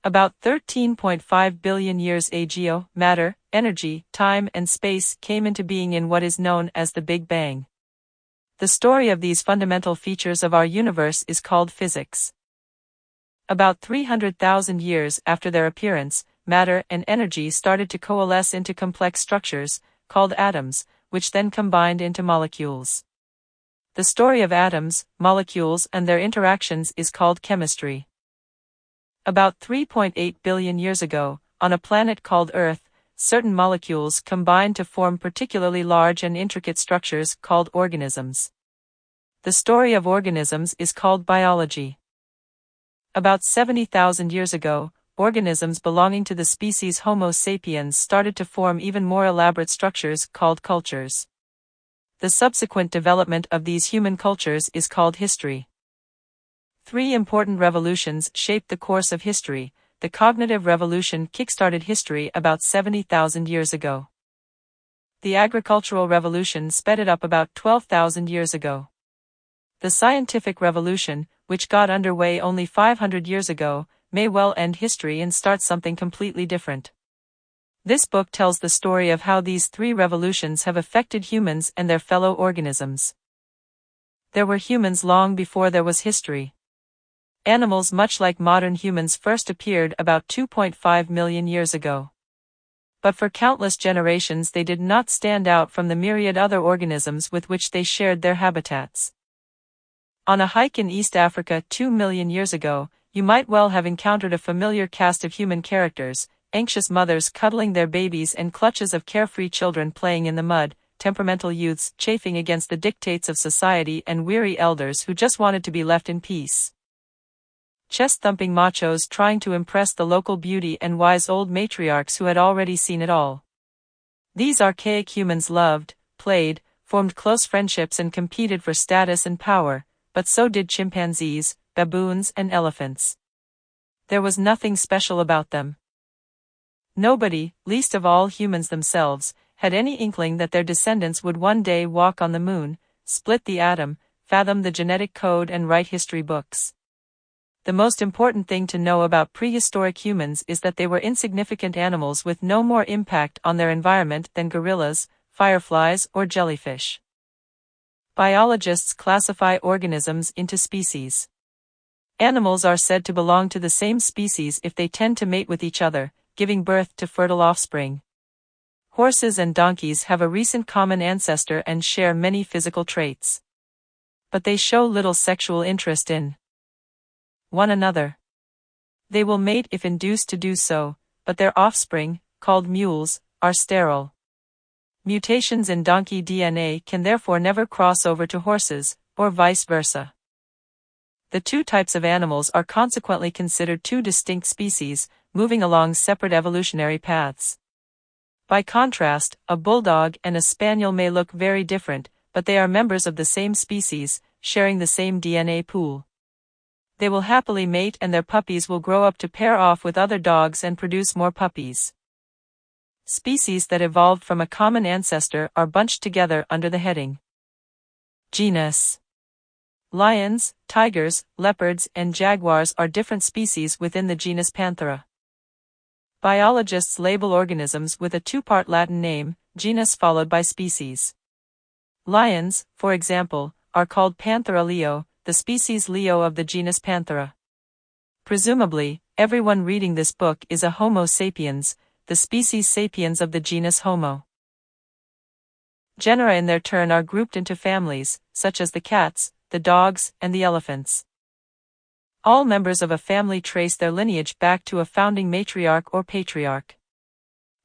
About 13.5 billion years ago, matter, energy, time and space came into being in what is known as the Big Bang. The story of these fundamental features of our universe is called physics. About 300,000 years after their appearance, matter and energy started to coalesce into complex structures, called atoms, which then combined into molecules. The story of atoms, molecules and their interactions is called chemistry. About 3.8 billion years ago, on a planet called Earth, certain molecules combined to form particularly large and intricate structures called organisms. The story of organisms is called biology. About 70,000 years ago, organisms belonging to the species Homo sapiens started to form even more elaborate structures called cultures. The subsequent development of these human cultures is called history. Three important revolutions shaped the course of history. The cognitive revolution kickstarted history about 70,000 years ago. The agricultural revolution sped it up about 12,000 years ago. The scientific revolution, which got underway only 500 years ago, may well end history and start something completely different. This book tells the story of how these three revolutions have affected humans and their fellow organisms. There were humans long before there was history. Animals much like modern humans first appeared about 2.5 million years ago. But for countless generations they did not stand out from the myriad other organisms with which they shared their habitats. On a hike in East Africa 2 million years ago, you might well have encountered a familiar cast of human characters, anxious mothers cuddling their babies and clutches of carefree children playing in the mud, temperamental youths chafing against the dictates of society and weary elders who just wanted to be left in peace. Chest-thumping machos trying to impress the local beauty and wise old matriarchs who had already seen it all. These archaic humans loved, played, formed close friendships and competed for status and power, but so did chimpanzees, baboons and elephants. There was nothing special about them. Nobody, least of all humans themselves, had any inkling that their descendants would one day walk on the moon, split the atom, fathom the genetic code and write history books. The most important thing to know about prehistoric humans is that they were insignificant animals with no more impact on their environment than gorillas, fireflies, or jellyfish. Biologists classify organisms into species. Animals are said to belong to the same species if they tend to mate with each other, giving birth to fertile offspring. Horses and donkeys have a recent common ancestor and share many physical traits. But they show little sexual interest in one another. They will mate if induced to do so, but their offspring, called mules, are sterile. Mutations in donkey DNA can therefore never cross over to horses, or vice versa. The two types of animals are consequently considered two distinct species, moving along separate evolutionary paths. By contrast, a bulldog and a spaniel may look very different, but they are members of the same species, sharing the same DNA pool. They will happily mate and their puppies will grow up to pair off with other dogs and produce more puppies. Species that evolved from a common ancestor are bunched together under the heading genus. Lions, tigers, leopards, and jaguars are different species within the genus Panthera. Biologists label organisms with a two-part Latin name, genus followed by species. Lions, for example, are called Panthera leo, the species Leo of the genus Panthera. Presumably, everyone reading this book is a Homo sapiens, the species sapiens of the genus Homo. Genera in their turn are grouped into families, such as the cats, the dogs, and the elephants. All members of a family trace their lineage back to a founding matriarch or patriarch.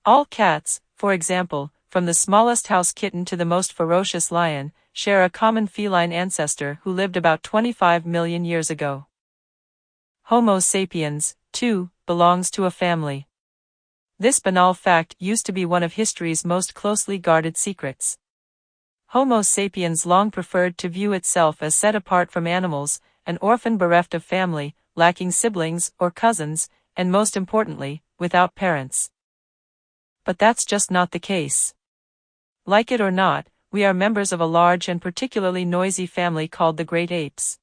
All cats, for example, from the smallest house kitten to the most ferocious lion, share a common feline ancestor who lived about 25 million years ago. Homo sapiens, too, belongs to a family. This banal fact used to be one of history's most closely guarded secrets. Homo sapiens long preferred to view itself as set apart from animals, an orphan bereft of family, lacking siblings or cousins, and most importantly, without parents. But that's just not the case. Like it or not, we are members of a large and particularly noisy family called the great apes.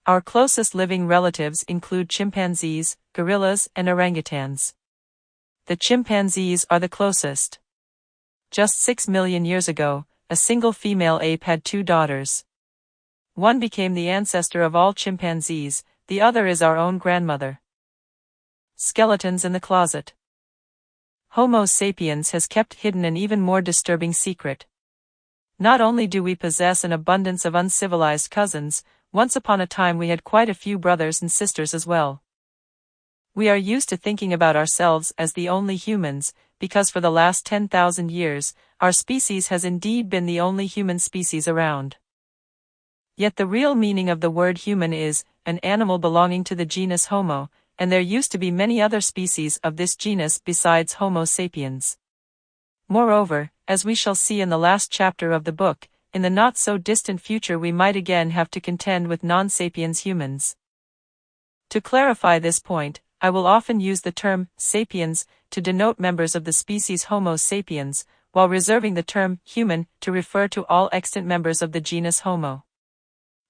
Our closest living relatives include chimpanzees, gorillas, and orangutans. The chimpanzees are the closest. Just 6 million years ago, a single female ape had 2 daughters. One became the ancestor of all chimpanzees, the other is our own grandmother. Skeletons in the closet. Homo sapiens has kept hidden an even more disturbing secret. Not only do we possess an abundance of uncivilized cousins, once upon a time we had quite a few brothers and sisters as well. We are used to thinking about ourselves as the only humans, because for the last 10,000 years, our species has indeed been the only human species around. Yet the real meaning of the word human is, an animal belonging to the genus Homo, and there used to be many other species of this genus besides Homo sapiens. Moreover, as we shall see in the last chapter of the book, in the not-so-distant future we might again have to contend with non-sapiens humans. To clarify this point, I will often use the term sapiens to denote members of the species Homo sapiens, while reserving the term human to refer to all extant members of the genus Homo.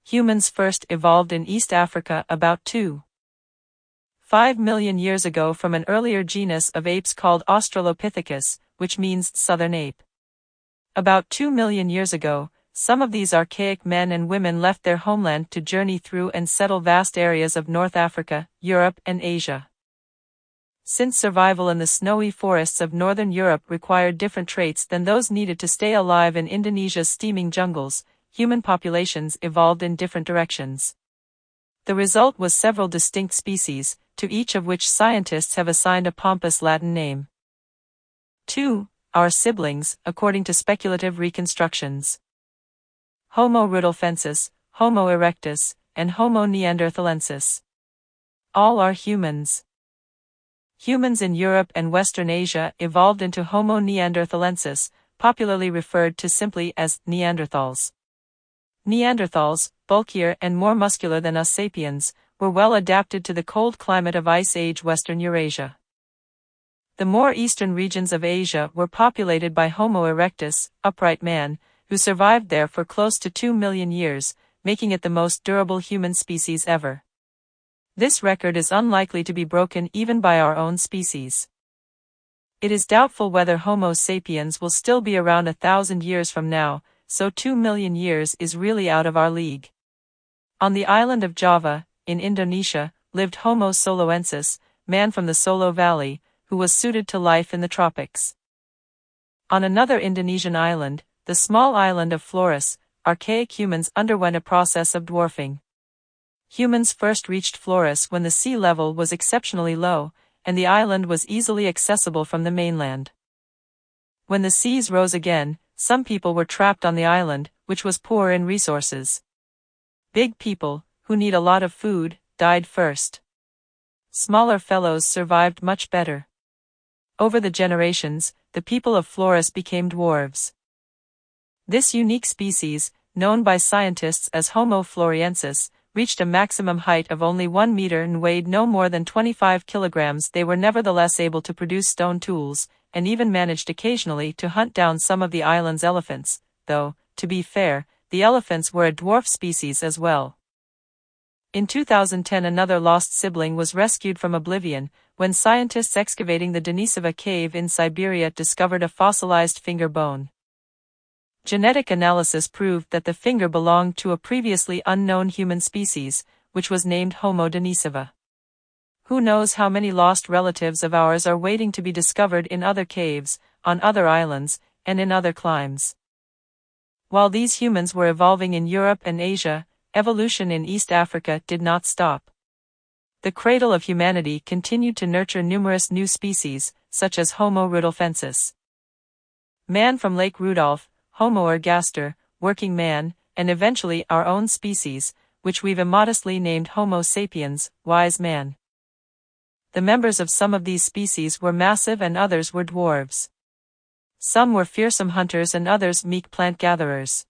Humans first evolved in East Africa about 2.5 million years ago from an earlier genus of apes called Australopithecus, which means southern ape. About 2 million years ago, some of these archaic men and women left their homeland to journey through and settle vast areas of North Africa, Europe, and Asia. Since survival in the snowy forests of northern Europe required different traits than those needed to stay alive in Indonesia's steaming jungles, human populations evolved in different directions. The result was several distinct species, to each of which scientists have assigned a pompous Latin name. 2. Our siblings, according to speculative reconstructions. Homo rudolfensis, Homo erectus, and Homo neanderthalensis. All are humans. Humans in Europe and Western Asia evolved into Homo neanderthalensis, popularly referred to simply as Neanderthals. Neanderthals, bulkier and more muscular than us sapiens, were well adapted to the cold climate of Ice Age Western Eurasia. The more eastern regions of Asia were populated by Homo erectus, upright man, who survived there for close to 2 million years, making it the most durable human species ever. This record is unlikely to be broken even by our own species. It is doubtful whether Homo sapiens will still be around 1,000 years from now, so 2 million years is really out of our league. On the island of Java, in Indonesia, lived Homo soloensis, man from the Solo Valley, who was suited to life in the tropics. On another Indonesian island, the small island of Flores, archaic humans underwent a process of dwarfing. Humans first reached Flores when the sea level was exceptionally low, and the island was easily accessible from the mainland. When the seas rose again, some people were trapped on the island, which was poor in resources. Big people, who need a lot of food, died first. Smaller fellows survived much better. Over the generations, the people of Flores became dwarves. This unique species, known by scientists as Homo floresiensis, reached a maximum height of only 1 meter and weighed no more than 25 kilograms. They were nevertheless able to produce stone tools, and even managed occasionally to hunt down some of the island's elephants, though, to be fair, the elephants were a dwarf species as well. In 2010 another lost sibling was rescued from oblivion, when scientists excavating the Denisova cave in Siberia discovered a fossilized finger bone. Genetic analysis proved that the finger belonged to a previously unknown human species, which was named Homo denisova. Who knows how many lost relatives of ours are waiting to be discovered in other caves, on other islands, and in other climes. While these humans were evolving in Europe and Asia, evolution in East Africa did not stop. The cradle of humanity continued to nurture numerous new species, such as Homo rudolfensis. Man from Lake Rudolph, Homo ergaster, working man, and eventually our own species, which we've immodestly named Homo sapiens, wise man. The members of some of these species were massive and others were dwarves. Some were fearsome hunters and others meek plant gatherers.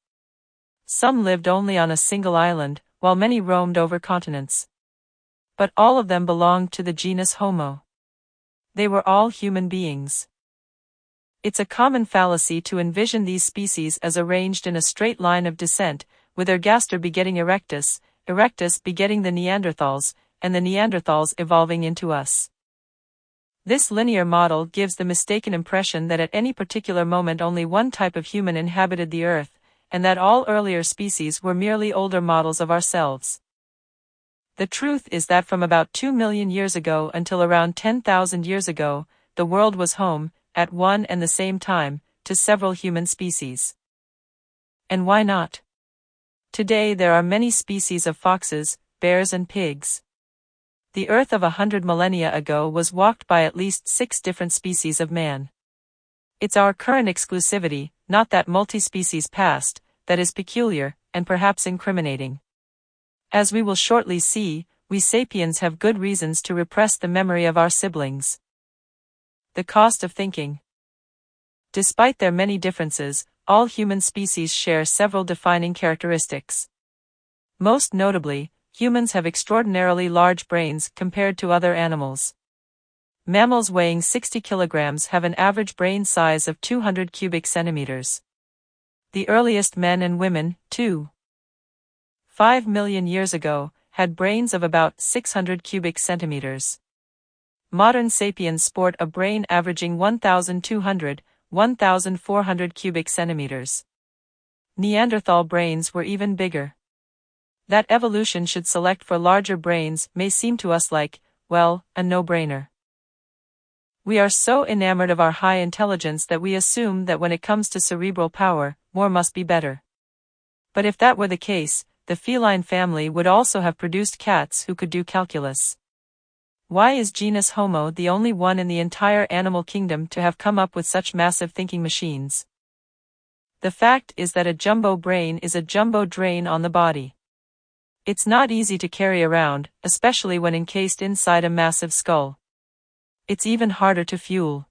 Some lived only on a single island, while many roamed over continents. But all of them belonged to the genus Homo. They were all human beings. It's a common fallacy to envision these species as arranged in a straight line of descent, with ergaster begetting erectus, erectus begetting the Neanderthals, and the Neanderthals evolving into us. This linear model gives the mistaken impression that at any particular moment only one type of human inhabited the Earth, and that all earlier species were merely older models of ourselves. The truth is that from about 2 million years ago until around 10,000 years ago, the world was home, at one and the same time, to several human species. And why not? Today there are many species of foxes, bears and pigs. The Earth of 100 millennia ago was walked by at least 6 different species of man. It's our current exclusivity, not that multi-species past, that is peculiar, and perhaps incriminating. As we will shortly see, we sapiens have good reasons to repress the memory of our siblings. The cost of thinking. Despite their many differences, all human species share several defining characteristics. Most notably, humans have extraordinarily large brains compared to other animals. Mammals weighing 60 kilograms have an average brain size of 200 cubic centimeters. The earliest men and women, too, 5 million years ago, had brains of about 600 cubic centimeters. Modern sapiens sport a brain averaging 1,200, 1,400 cubic centimeters. Neanderthal brains were even bigger. That evolution should select for larger brains may seem to us like, well, a no-brainer. We are so enamored of our high intelligence that we assume that when it comes to cerebral power, more must be better. But if that were the case, the feline family would also have produced cats who could do calculus. Why is genus Homo the only one in the entire animal kingdom to have come up with such massive thinking machines? The fact is that a jumbo brain is a jumbo drain on the body. It's not easy to carry around, especially when encased inside a massive skull. It's even harder to fuel.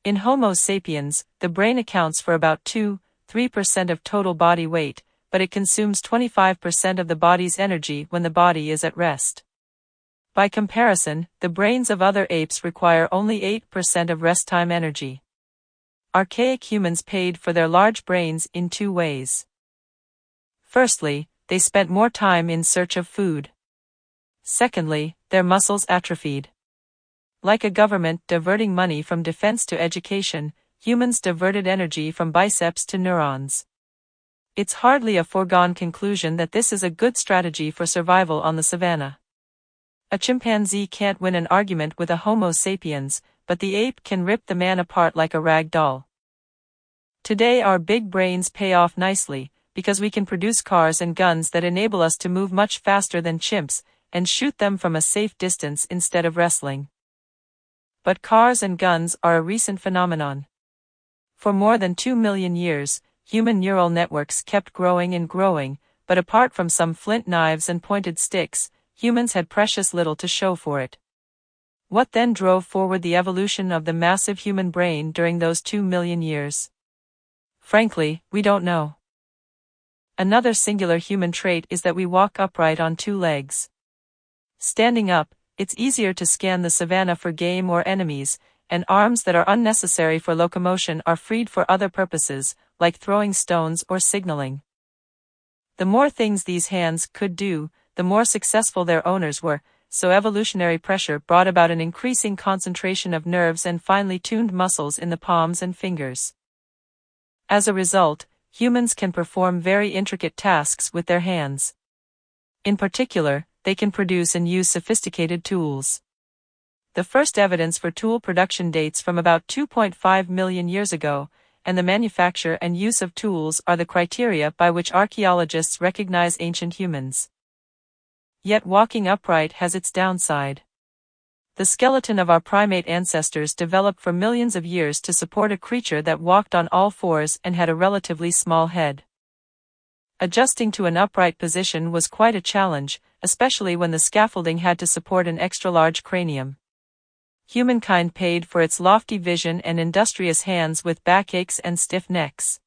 In Homo sapiens, the brain accounts for about 2–3% of total body weight, but it consumes 25% of the body's energy when the body is at rest. By comparison, the brains of other apes require only 8% of rest time energy. Archaic humans paid for their large brains in 2 ways. Firstly, they spent more time in search of food. Secondly, their muscles atrophied. Like a government diverting money from defense to education, humans diverted energy from biceps to neurons. It's hardly a foregone conclusion that this is a good strategy for survival on the savannah. A chimpanzee can't win an argument with a Homo sapiens, but the ape can rip the man apart like a rag doll. Today our big brains pay off nicely, because we can produce cars and guns that enable us to move much faster than chimps, and shoot them from a safe distance instead of wrestling. But cars and guns are a recent phenomenon. For more than 2 million years, human neural networks kept growing and growing, but apart from some flint knives and pointed sticks, humans had precious little to show for it. What then drove forward the evolution of the massive human brain during those 2 million years? Frankly, we don't know. Another singular human trait is that we walk upright on 2 legs. Standing up, it's easier to scan the savannah for game or enemies, and arms that are unnecessary for locomotion are freed for other purposes, like throwing stones or signaling. The more things these hands could do, the more successful their owners were, so evolutionary pressure brought about an increasing concentration of nerves and finely tuned muscles in the palms and fingers. As a result, humans can perform very intricate tasks with their hands. In particular, they can produce and use sophisticated tools. The first evidence for tool production dates from about 2.5 million years ago, and the manufacture and use of tools are the criteria by which archaeologists recognize ancient humans. Yet walking upright has its downside. The skeleton of our primate ancestors developed for millions of years to support a creature that walked on all 4s and had a relatively small head. Adjusting to an upright position was quite a challenge, especially when the scaffolding had to support an extra-large cranium. Humankind paid for its lofty vision and industrious hands with backaches and stiff necks.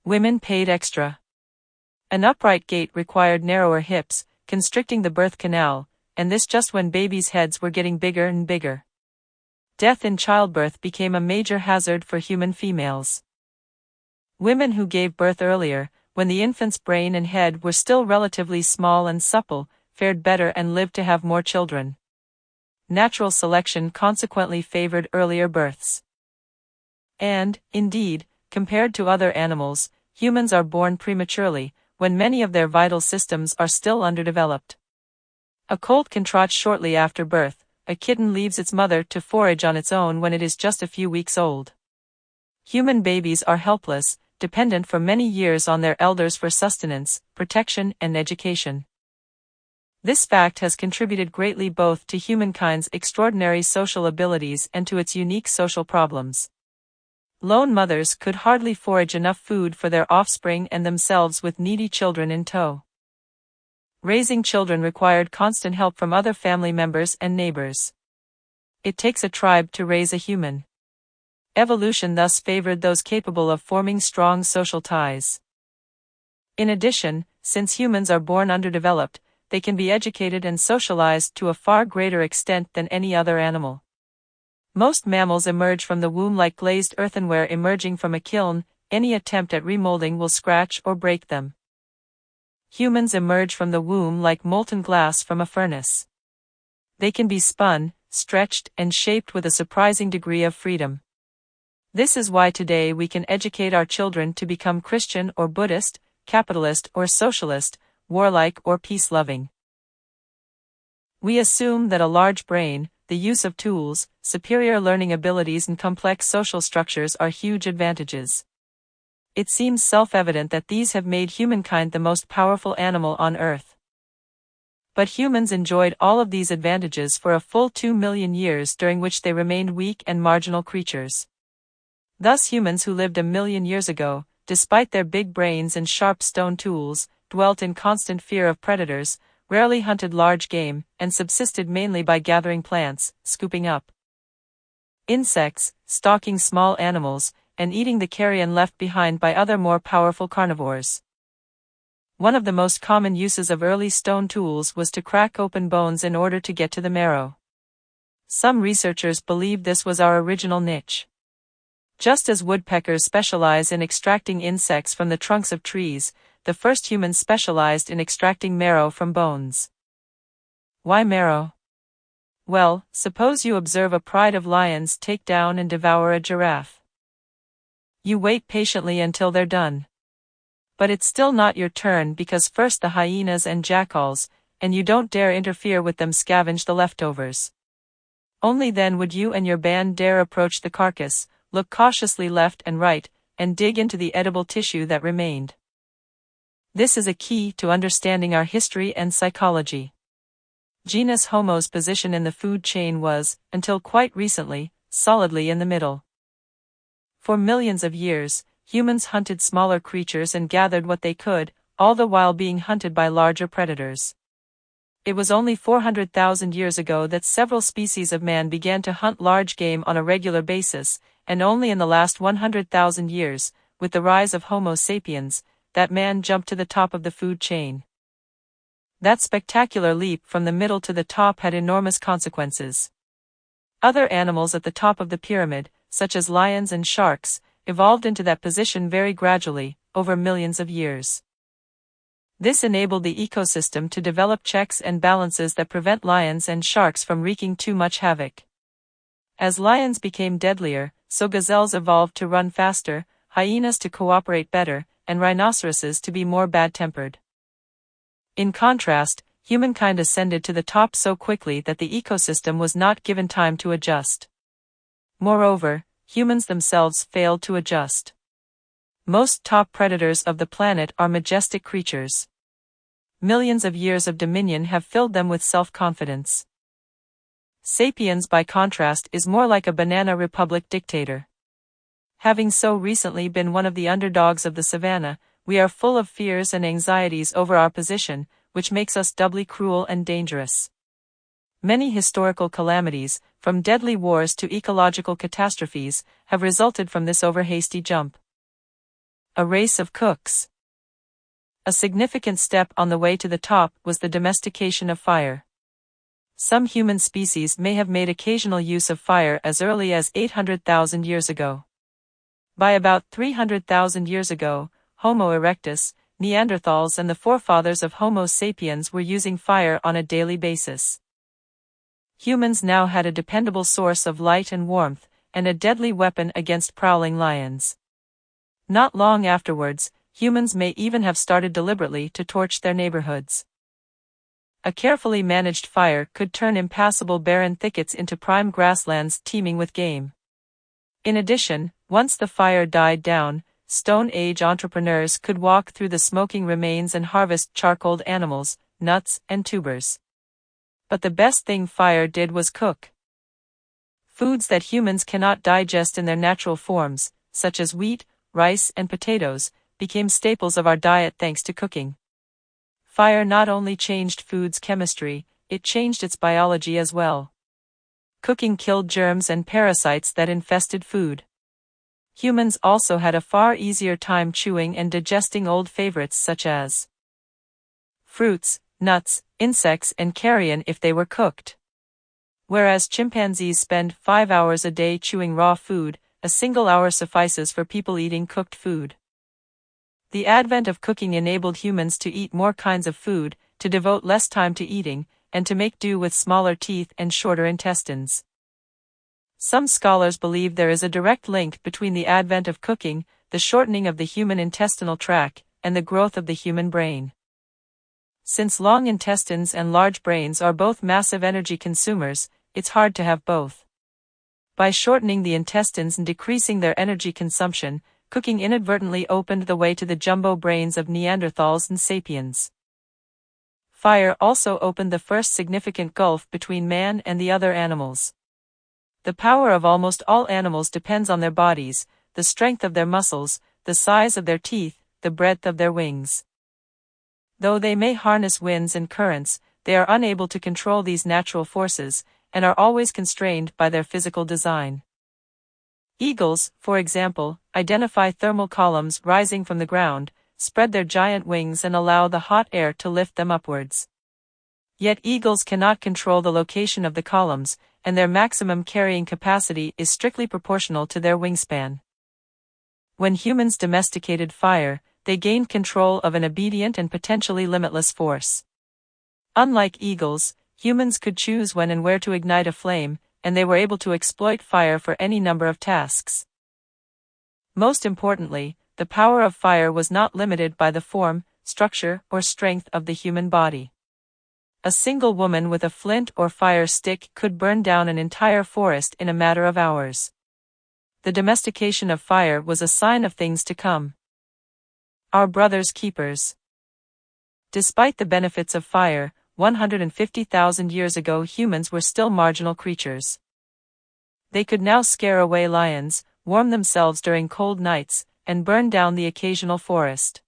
Women paid extra. An upright gait required narrower hips, constricting the birth canal, and this just when babies' heads were getting bigger and bigger. Death in childbirth became a major hazard for human females. Women who gave birth earlier, when the infant's brain and head were still relatively small and supple, fared better and lived to have more children. Natural selection consequently favored earlier births. And, indeed, compared to other animals, humans are born prematurely, when many of their vital systems are still underdeveloped. A colt can trot shortly after birth. A kitten leaves its mother to forage on its own when it is just a few weeks old. Human babies are helpless, dependent for many years on their elders for sustenance, protection, and education. This fact has contributed greatly both to humankind's extraordinary social abilities and to its unique social problems. Lone mothers could hardly forage enough food for their offspring and themselves with needy children in tow. Raising children required constant help from other family members and neighbors. It takes a tribe to raise a human. Evolution thus favored those capable of forming strong social ties. In addition, since humans are born underdeveloped, they can be educated and socialized to a far greater extent than any other animal. Most mammals emerge from the womb like glazed earthenware emerging from a kiln. Any attempt at remolding will scratch or break them. Humans emerge from the womb like molten glass from a furnace. They can be spun, stretched, and shaped with a surprising degree of freedom. This is why today we can educate our children to become Christian or Buddhist, capitalist or socialist, warlike or peace-loving. We assume that a large brain, the use of tools, superior learning abilities and complex social structures are huge advantages. It seems self-evident that these have made humankind the most powerful animal on Earth. But humans enjoyed all of these advantages for a full 2 million years, during which they remained weak and marginal creatures. Thus humans who lived 1 million years ago, despite their big brains and sharp stone tools, dwelt in constant fear of predators, rarely hunted large game, and subsisted mainly by gathering plants, scooping up insects, stalking small animals, and eating the carrion left behind by other more powerful carnivores. One of the most common uses of early stone tools was to crack open bones in order to get to the marrow. Some researchers believe this was our original niche. Just as woodpeckers specialize in extracting insects from the trunks of trees, the first humans specialized in extracting marrow from bones. Why marrow? Well, suppose you observe a pride of lions take down and devour a giraffe. You wait patiently until they're done. But it's still not your turn, because first the hyenas and jackals, and you don't dare interfere with them, scavenge the leftovers. Only then would you and your band dare approach the carcass, look cautiously left and right, and dig into the edible tissue that remained. This is a key to understanding our history and psychology. Genus Homo's position in the food chain was, until quite recently, solidly in the middle. For millions of years, humans hunted smaller creatures and gathered what they could, all the while being hunted by larger predators. It was only 400,000 years ago that several species of man began to hunt large game on a regular basis, and only in the last 100,000 years, with the rise of Homo sapiens, that man jumped to the top of the food chain. That spectacular leap from the middle to the top had enormous consequences. Other animals at the top of the pyramid, such as lions and sharks, evolved into that position very gradually, over millions of years. This enabled the ecosystem to develop checks and balances that prevent lions and sharks from wreaking too much havoc. As lions became deadlier, so gazelles evolved to run faster, hyenas to cooperate better, and rhinoceroses to be more bad-tempered. In contrast, humankind ascended to the top so quickly that the ecosystem was not given time to adjust. Moreover, humans themselves failed to adjust. Most top predators of the planet are majestic creatures. Millions of years of dominion have filled them with self-confidence. Sapiens, by contrast, is more like a banana republic dictator. Having so recently been one of the underdogs of the savannah, we are full of fears and anxieties over our position, which makes us doubly cruel and dangerous. Many historical calamities, from deadly wars to ecological catastrophes, have resulted from this over-hasty jump. A race of cooks. A significant step on the way to the top was the domestication of fire. Some human species may have made occasional use of fire as early as 800,000 years ago. By about 300,000 years ago, Homo erectus, Neanderthals and the forefathers of Homo sapiens were using fire on a daily basis. Humans now had a dependable source of light and warmth, and a deadly weapon against prowling lions. Not long afterwards, humans may even have started deliberately to torch their neighborhoods. A carefully managed fire could turn impassable barren thickets into prime grasslands teeming with game. In addition, once the fire died down, Stone Age entrepreneurs could walk through the smoking remains and harvest charcoaled animals, nuts, and tubers. But the best thing fire did was cook. Foods that humans cannot digest in their natural forms, such as wheat, rice, and potatoes, became staples of our diet thanks to cooking. Fire not only changed food's chemistry, it changed its biology as well. Cooking killed germs and parasites that infested food. Humans also had a far easier time chewing and digesting old favorites such as fruits, nuts, insects, and carrion if they were cooked. Whereas chimpanzees spend 5 hours a day chewing raw food, a single hour suffices for people eating cooked food. The advent of cooking enabled humans to eat more kinds of food, to devote less time to eating, and to make do with smaller teeth and shorter intestines. Some scholars believe there is a direct link between the advent of cooking, the shortening of the human intestinal tract, and the growth of the human brain. Since long intestines and large brains are both massive energy consumers, it's hard to have both. By shortening the intestines and decreasing their energy consumption, cooking inadvertently opened the way to the jumbo brains of Neanderthals and sapiens. Fire also opened the first significant gulf between man and the other animals. The power of almost all animals depends on their bodies, the strength of their muscles, the size of their teeth, the breadth of their wings. Though they may harness winds and currents, they are unable to control these natural forces, and are always constrained by their physical design. Eagles, for example, identify thermal columns rising from the ground, spread their giant wings and allow the hot air to lift them upwards. Yet eagles cannot control the location of the columns, and their maximum carrying capacity is strictly proportional to their wingspan. When humans domesticated fire, they gained control of an obedient and potentially limitless force. Unlike eagles, humans could choose when and where to ignite a flame, and they were able to exploit fire for any number of tasks. Most importantly, the power of fire was not limited by the form, structure, or strength of the human body. A single woman with a flint or fire stick could burn down an entire forest in a matter of hours. The domestication of fire was a sign of things to come. Our brother's keepers. Despite the benefits of fire, 150,000 years ago humans were still marginal creatures. They could now scare away lions, warm themselves during cold nights, and burn down the occasional forest.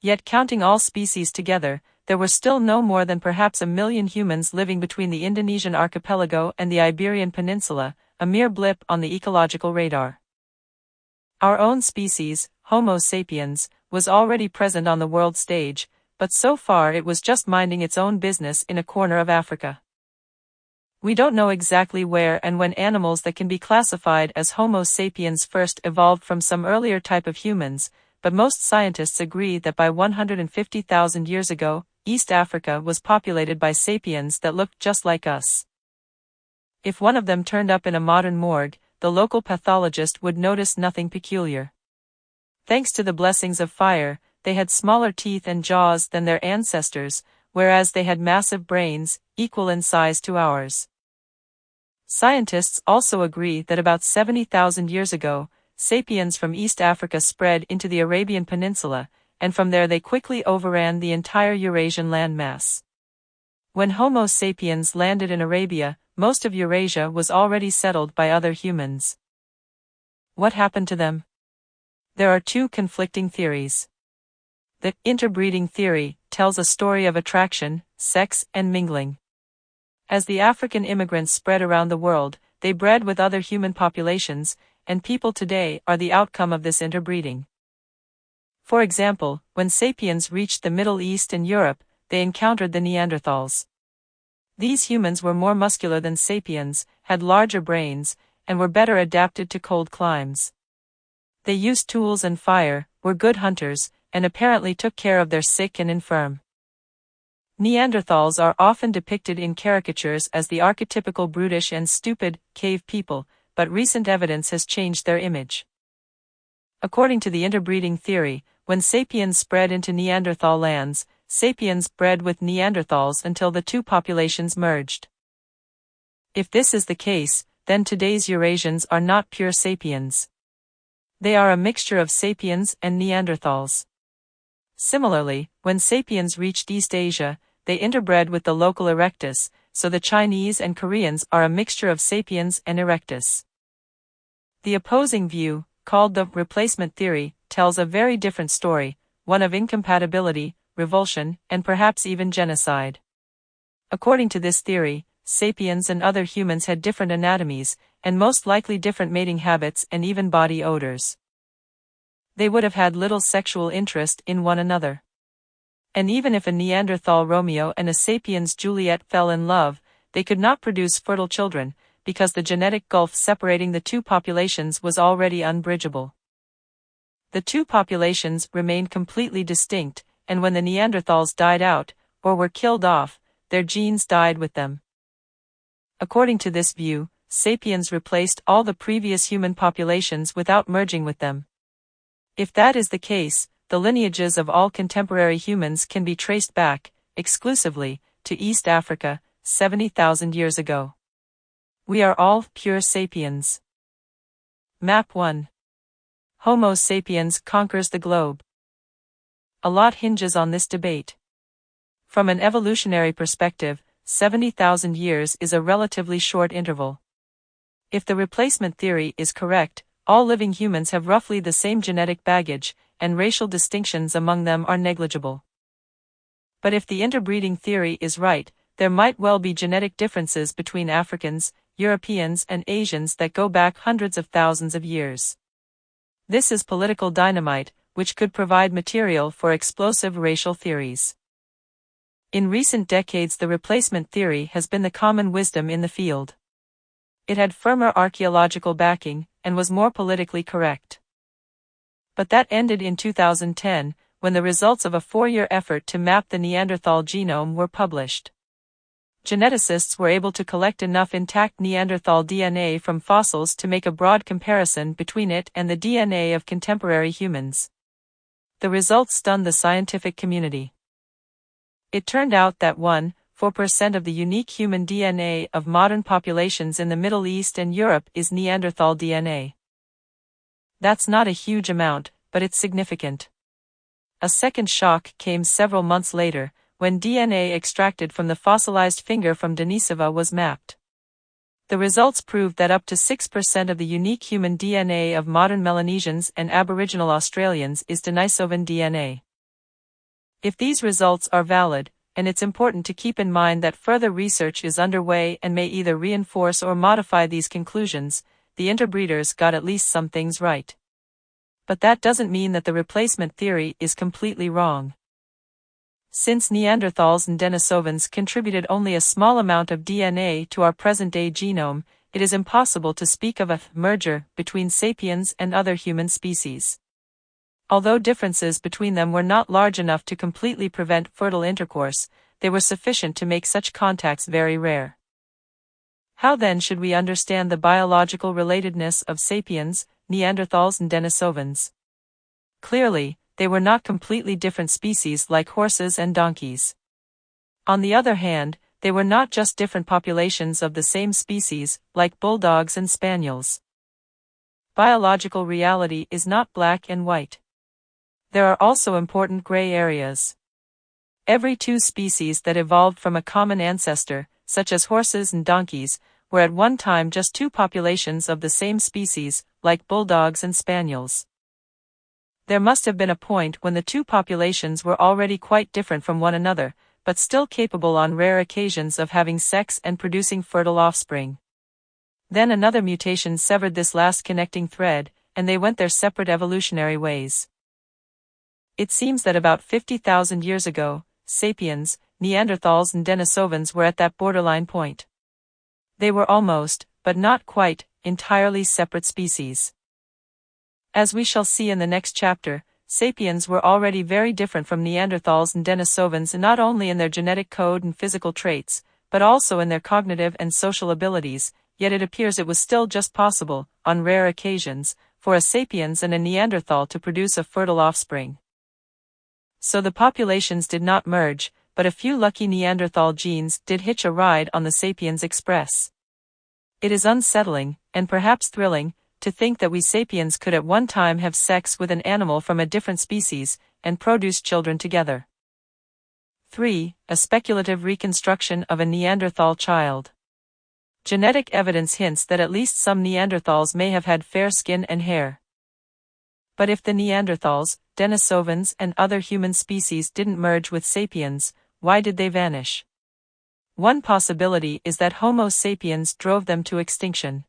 Yet counting all species together, there were still no more than perhaps 1 million humans living between the Indonesian archipelago and the Iberian Peninsula, a mere blip on the ecological radar. Our own species, Homo sapiens, was already present on the world stage, but so far it was just minding its own business in a corner of Africa. We don't know exactly where and when animals that can be classified as Homo sapiens first evolved from some earlier type of humans, but most scientists agree that by 150,000 years ago, East Africa was populated by sapiens that looked just like us. If one of them turned up in a modern morgue, the local pathologist would notice nothing peculiar. Thanks to the blessings of fire, they had smaller teeth and jaws than their ancestors, whereas they had massive brains, equal in size to ours. Scientists also agree that about 70,000 years ago, sapiens from East Africa spread into the Arabian Peninsula, and from there they quickly overran the entire Eurasian landmass. When Homo sapiens landed in Arabia, most of Eurasia was already settled by other humans. What happened to them? There are two conflicting theories. The interbreeding theory tells a story of attraction, sex, and mingling. As the African immigrants spread around the world, they bred with other human populations, and people today are the outcome of this interbreeding. For example, when sapiens reached the Middle East and Europe, they encountered the Neanderthals. These humans were more muscular than sapiens, had larger brains, and were better adapted to cold climes. They used tools and fire, were good hunters, and apparently took care of their sick and infirm. Neanderthals are often depicted in caricatures as the archetypical brutish and stupid, cave people, but recent evidence has changed their image. According to the interbreeding theory, when sapiens spread into Neanderthal lands, sapiens bred with Neanderthals until the two populations merged. If this is the case, then today's Eurasians are not pure sapiens. They are a mixture of sapiens and Neanderthals. Similarly, when sapiens reached East Asia, they interbred with the local erectus, so the Chinese and Koreans are a mixture of sapiens and erectus. The opposing view, called the replacement theory, tells a very different story, one of incompatibility, revulsion, and perhaps even genocide. According to this theory, sapiens and other humans had different anatomies, and most likely different mating habits and even body odors. They would have had little sexual interest in one another. And even if a Neanderthal Romeo and a sapiens Juliet fell in love, they could not produce fertile children, because the genetic gulf separating the two populations was already unbridgeable. The two populations remained completely distinct, and when the Neanderthals died out, or were killed off, their genes died with them. According to this view, sapiens replaced all the previous human populations without merging with them. If that is the case, the lineages of all contemporary humans can be traced back, exclusively, to East Africa, 70,000 years ago. We are all pure sapiens. Map 1. Homo sapiens conquers the globe. A lot hinges on this debate. From an evolutionary perspective, 70,000 years is a relatively short interval. If the replacement theory is correct, all living humans have roughly the same genetic baggage, and racial distinctions among them are negligible. But if the interbreeding theory is right, there might well be genetic differences between Africans, Europeans, and Asians that go back hundreds of thousands of years. This is political dynamite, which could provide material for explosive racial theories. In recent decades, the replacement theory has been the common wisdom in the field. It had firmer archaeological backing, and was more politically correct. But that ended in 2010, when the results of a 4-year effort to map the Neanderthal genome were published. Geneticists were able to collect enough intact Neanderthal DNA from fossils to make a broad comparison between it and the DNA of contemporary humans. The results stunned the scientific community. It turned out that 1.4% of the unique human DNA of modern populations in the Middle East and Europe is Neanderthal DNA. That's not a huge amount, but it's significant. A second shock came several months later, when DNA extracted from the fossilized finger from Denisova was mapped. The results proved that up to 6% of the unique human DNA of modern Melanesians and Aboriginal Australians is Denisovan DNA. If these results are valid, and it's important to keep in mind that further research is underway and may either reinforce or modify these conclusions, the interbreeders got at least some things right. But that doesn't mean that the replacement theory is completely wrong. Since Neanderthals and Denisovans contributed only a small amount of DNA to our present-day genome, it is impossible to speak of a merger between sapiens and other human species. Although differences between them were not large enough to completely prevent fertile intercourse, they were sufficient to make such contacts very rare. How then should we understand the biological relatedness of sapiens, Neanderthals and Denisovans? Clearly, they were not completely different species like horses and donkeys. On the other hand, they were not just different populations of the same species, like bulldogs and spaniels. Biological reality is not black and white. There are also important gray areas. Every two species that evolved from a common ancestor, such as horses and donkeys, were at one time just two populations of the same species, like bulldogs and spaniels. There must have been a point when the two populations were already quite different from one another, but still capable on rare occasions of having sex and producing fertile offspring. Then another mutation severed this last connecting thread, and they went their separate evolutionary ways. It seems that about 50,000 years ago, sapiens, Neanderthals and Denisovans were at that borderline point. They were almost, but not quite, entirely separate species. As we shall see in the next chapter, sapiens were already very different from Neanderthals and Denisovans not only in their genetic code and physical traits, but also in their cognitive and social abilities, yet it appears it was still just possible, on rare occasions, for a sapiens and a Neanderthal to produce a fertile offspring. So the populations did not merge, but a few lucky Neanderthal genes did hitch a ride on the Sapiens Express. It is unsettling, and perhaps thrilling, to think that we sapiens could at one time have sex with an animal from a different species, and produce children together. 3. A speculative reconstruction of a Neanderthal child. Genetic evidence hints that at least some Neanderthals may have had fair skin and hair. But if the Neanderthals, Denisovans and other human species didn't merge with sapiens, why did they vanish? One possibility is that Homo sapiens drove them to extinction.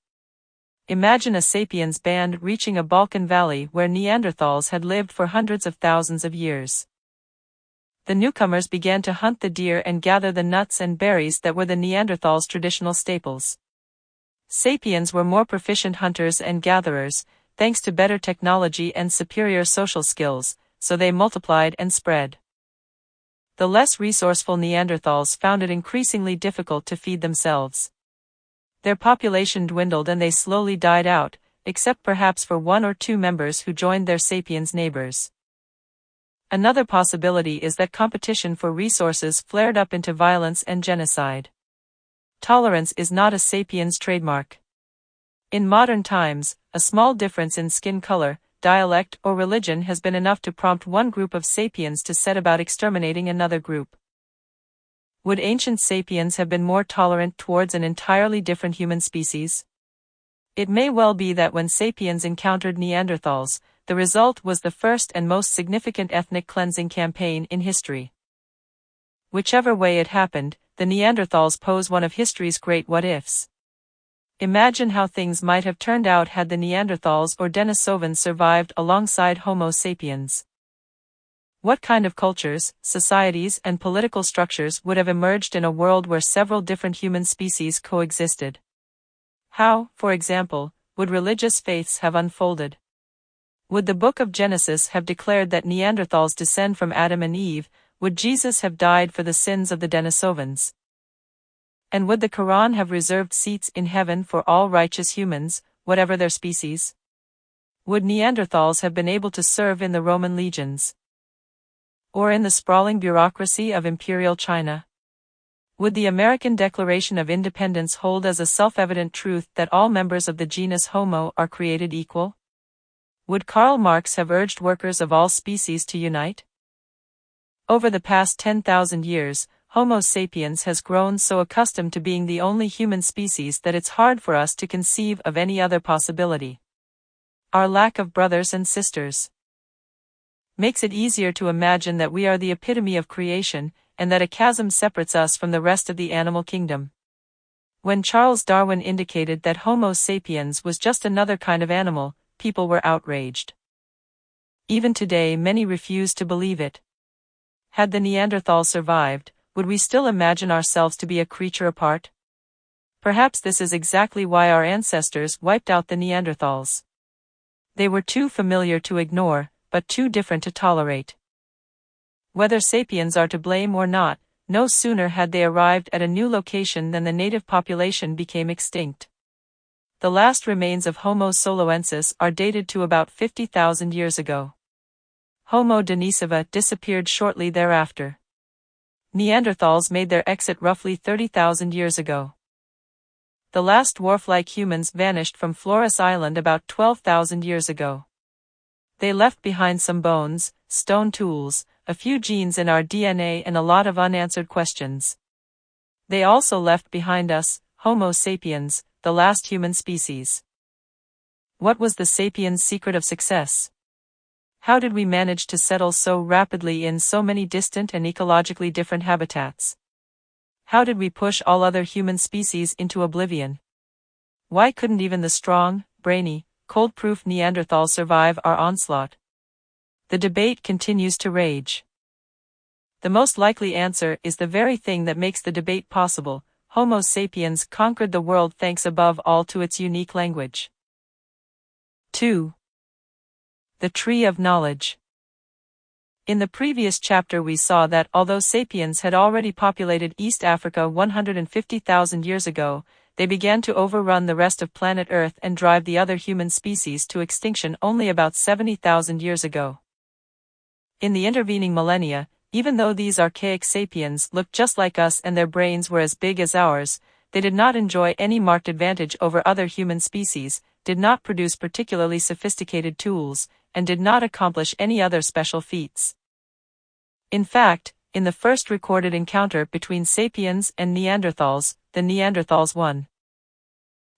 Imagine a sapiens band reaching a Balkan valley where Neanderthals had lived for hundreds of thousands of years. The newcomers began to hunt the deer and gather the nuts and berries that were the Neanderthals' traditional staples. Sapiens were more proficient hunters and gatherers, thanks to better technology and superior social skills, so they multiplied and spread. The less resourceful Neanderthals found it increasingly difficult to feed themselves. Their population dwindled and they slowly died out, except perhaps for one or two members who joined their sapiens neighbors. Another possibility is that competition for resources flared up into violence and genocide. Tolerance is not a sapiens trademark. In modern times, a small difference in skin color, dialect or religion has been enough to prompt one group of sapiens to set about exterminating another group. Would ancient sapiens have been more tolerant towards an entirely different human species? It may well be that when sapiens encountered Neanderthals, the result was the first and most significant ethnic cleansing campaign in history. Whichever way it happened, the Neanderthals pose one of history's great what-ifs. Imagine how things might have turned out had the Neanderthals or Denisovans survived alongside Homo sapiens. What kind of cultures, societies, and political structures would have emerged in a world where several different human species coexisted? How, for example, would religious faiths have unfolded? Would the Book of Genesis have declared that Neanderthals descend from Adam and Eve? Would Jesus have died for the sins of the Denisovans? And would the Quran have reserved seats in heaven for all righteous humans, whatever their species? Would Neanderthals have been able to serve in the Roman legions? Or in the sprawling bureaucracy of imperial China? Would the American Declaration of Independence hold as a self-evident truth that all members of the genus Homo are created equal? Would Karl Marx have urged workers of all species to unite? Over the past 10,000 years, Homo sapiens has grown so accustomed to being the only human species that it's hard for us to conceive of any other possibility. Our lack of brothers and sisters makes it easier to imagine that we are the epitome of creation, and that a chasm separates us from the rest of the animal kingdom. When Charles Darwin indicated that Homo sapiens was just another kind of animal, people were outraged. Even today many refuse to believe it. Had the Neanderthal survived, would we still imagine ourselves to be a creature apart? Perhaps this is exactly why our ancestors wiped out the Neanderthals. They were too familiar to ignore, but too different to tolerate. Whether sapiens are to blame or not, no sooner had they arrived at a new location than the native population became extinct. The last remains of Homo soloensis are dated to about 50,000 years ago. Homo denisova disappeared shortly thereafter. Neanderthals made their exit roughly 30,000 years ago. The last dwarf-like humans vanished from Flores Island about 12,000 years ago. They left behind some bones, stone tools, a few genes in our DNA and a lot of unanswered questions. They also left behind us, Homo sapiens, the last human species. What was the sapiens' secret of success? How did we manage to settle so rapidly in so many distant and ecologically different habitats? How did we push all other human species into oblivion? Why couldn't even the strong, brainy, cold-proof Neanderthal survive our onslaught? The debate continues to rage. The most likely answer is the very thing that makes the debate possible. Homo sapiens conquered the world thanks above all to its unique language. 2. The Tree of Knowledge. In the previous chapter we saw that although sapiens had already populated East Africa 150,000 years ago, they began to overrun the rest of planet Earth and drive the other human species to extinction only about 70,000 years ago. In the intervening millennia, even though these archaic sapiens looked just like us and their brains were as big as ours, they did not enjoy any marked advantage over other human species, did not produce particularly sophisticated tools, and did not accomplish any other special feats. In fact, in the first recorded encounter between sapiens and Neanderthals, the Neanderthals won.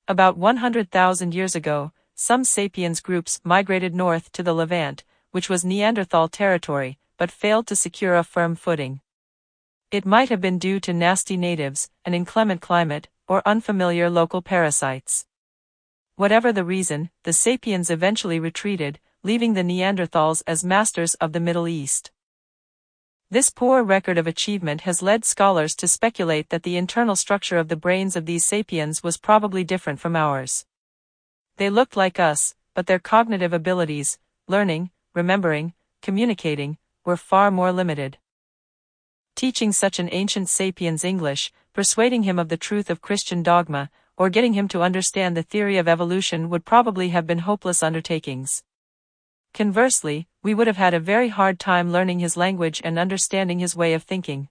About 100,000 years ago, some sapiens groups migrated north to the Levant, which was Neanderthal territory, but failed to secure a firm footing. It might have been due to nasty natives, an inclement climate, or unfamiliar local parasites. Whatever the reason, the sapiens eventually retreated, leaving the Neanderthals as masters of the Middle East. This poor record of achievement has led scholars to speculate that the internal structure of the brains of these sapiens was probably different from ours. They looked like us, but their cognitive abilities, learning, remembering, communicating, were far more limited. Teaching such an ancient sapiens English, persuading him of the truth of Christian dogma, or getting him to understand the theory of evolution would probably have been hopeless undertakings. Conversely, we would have had a very hard time learning his language and understanding his way of thinking.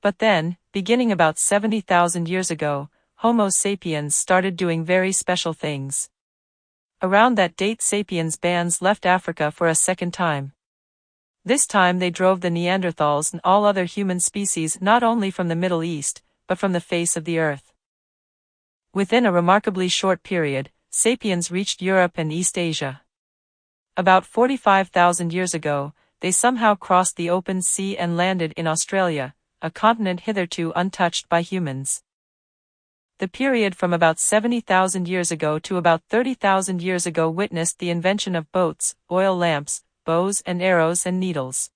But then, beginning about 70,000 years ago, Homo sapiens started doing very special things. Around that date sapiens bands left Africa for a second time. This time they drove the Neanderthals and all other human species not only from the Middle East, but from the face of the earth. Within a remarkably short period, sapiens reached Europe and East Asia. About 45,000 years ago, they somehow crossed the open sea and landed in Australia, a continent hitherto untouched by humans. The period from about 70,000 years ago to about 30,000 years ago witnessed the invention of boats, oil lamps, bows and arrows and needles.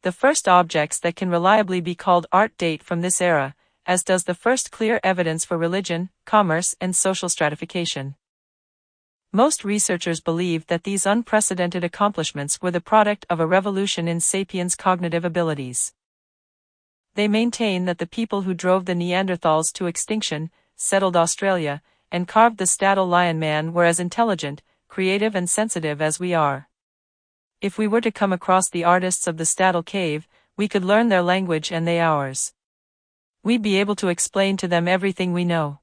The first objects that can reliably be called art date from this era, as does the first clear evidence for religion, commerce and social stratification. Most researchers believe that these unprecedented accomplishments were the product of a revolution in sapiens' cognitive abilities. They maintain that the people who drove the Neanderthals to extinction, settled Australia, and carved the Staddle lion man were as intelligent, creative and sensitive as we are. If we were to come across the artists of the Staddle cave, we could learn their language and they ours. We'd be able to explain to them everything we know.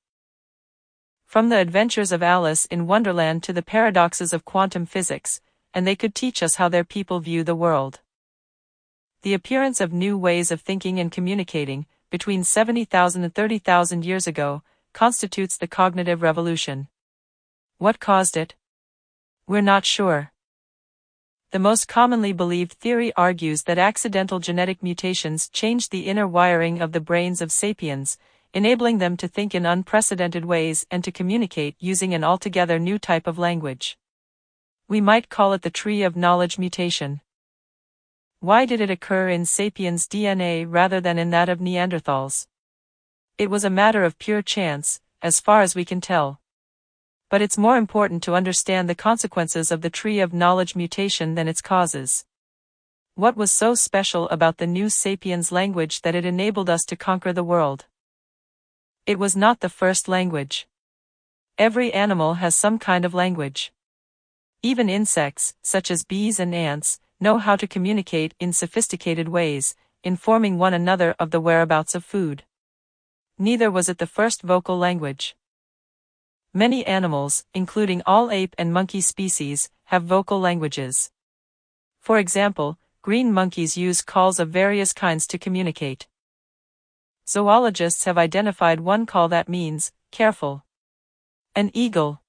From the adventures of Alice in Wonderland to the paradoxes of quantum physics, and they could teach us how their people view the world. The appearance of new ways of thinking and communicating, between 70,000 and 30,000 years ago, constitutes the cognitive revolution. What caused it? We're not sure. The most commonly believed theory argues that accidental genetic mutations changed the inner wiring of the brains of sapiens, enabling them to think in unprecedented ways and to communicate using an altogether new type of language. We might call it the tree of knowledge mutation. Why did it occur in sapiens' DNA rather than in that of Neanderthals? It was a matter of pure chance, as far as we can tell. But it's more important to understand the consequences of the tree of knowledge mutation than its causes. What was so special about the new sapiens language that it enabled us to conquer the world? It was not the first language. Every animal has some kind of language. Even insects, such as bees and ants, know how to communicate in sophisticated ways, informing one another of the whereabouts of food. Neither was it the first vocal language. Many animals, including all ape and monkey species, have vocal languages. For example, green monkeys use calls of various kinds to communicate. Zoologists have identified one call that means, careful. An eagle.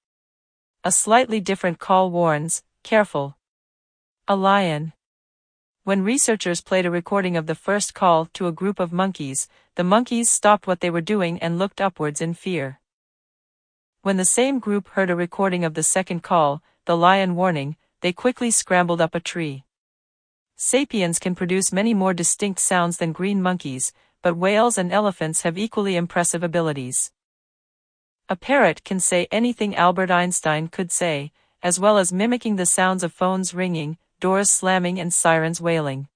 A slightly different call warns, careful. A lion. When researchers played a recording of the first call to a group of monkeys, the monkeys stopped what they were doing and looked upwards in fear. When the same group heard a recording of the second call, the lion warning, they quickly scrambled up a tree. Sapiens can produce many more distinct sounds than green monkeys, but whales and elephants have equally impressive abilities. A parrot can say anything Albert Einstein could say, as well as mimicking the sounds of phones ringing, doors slamming and sirens wailing.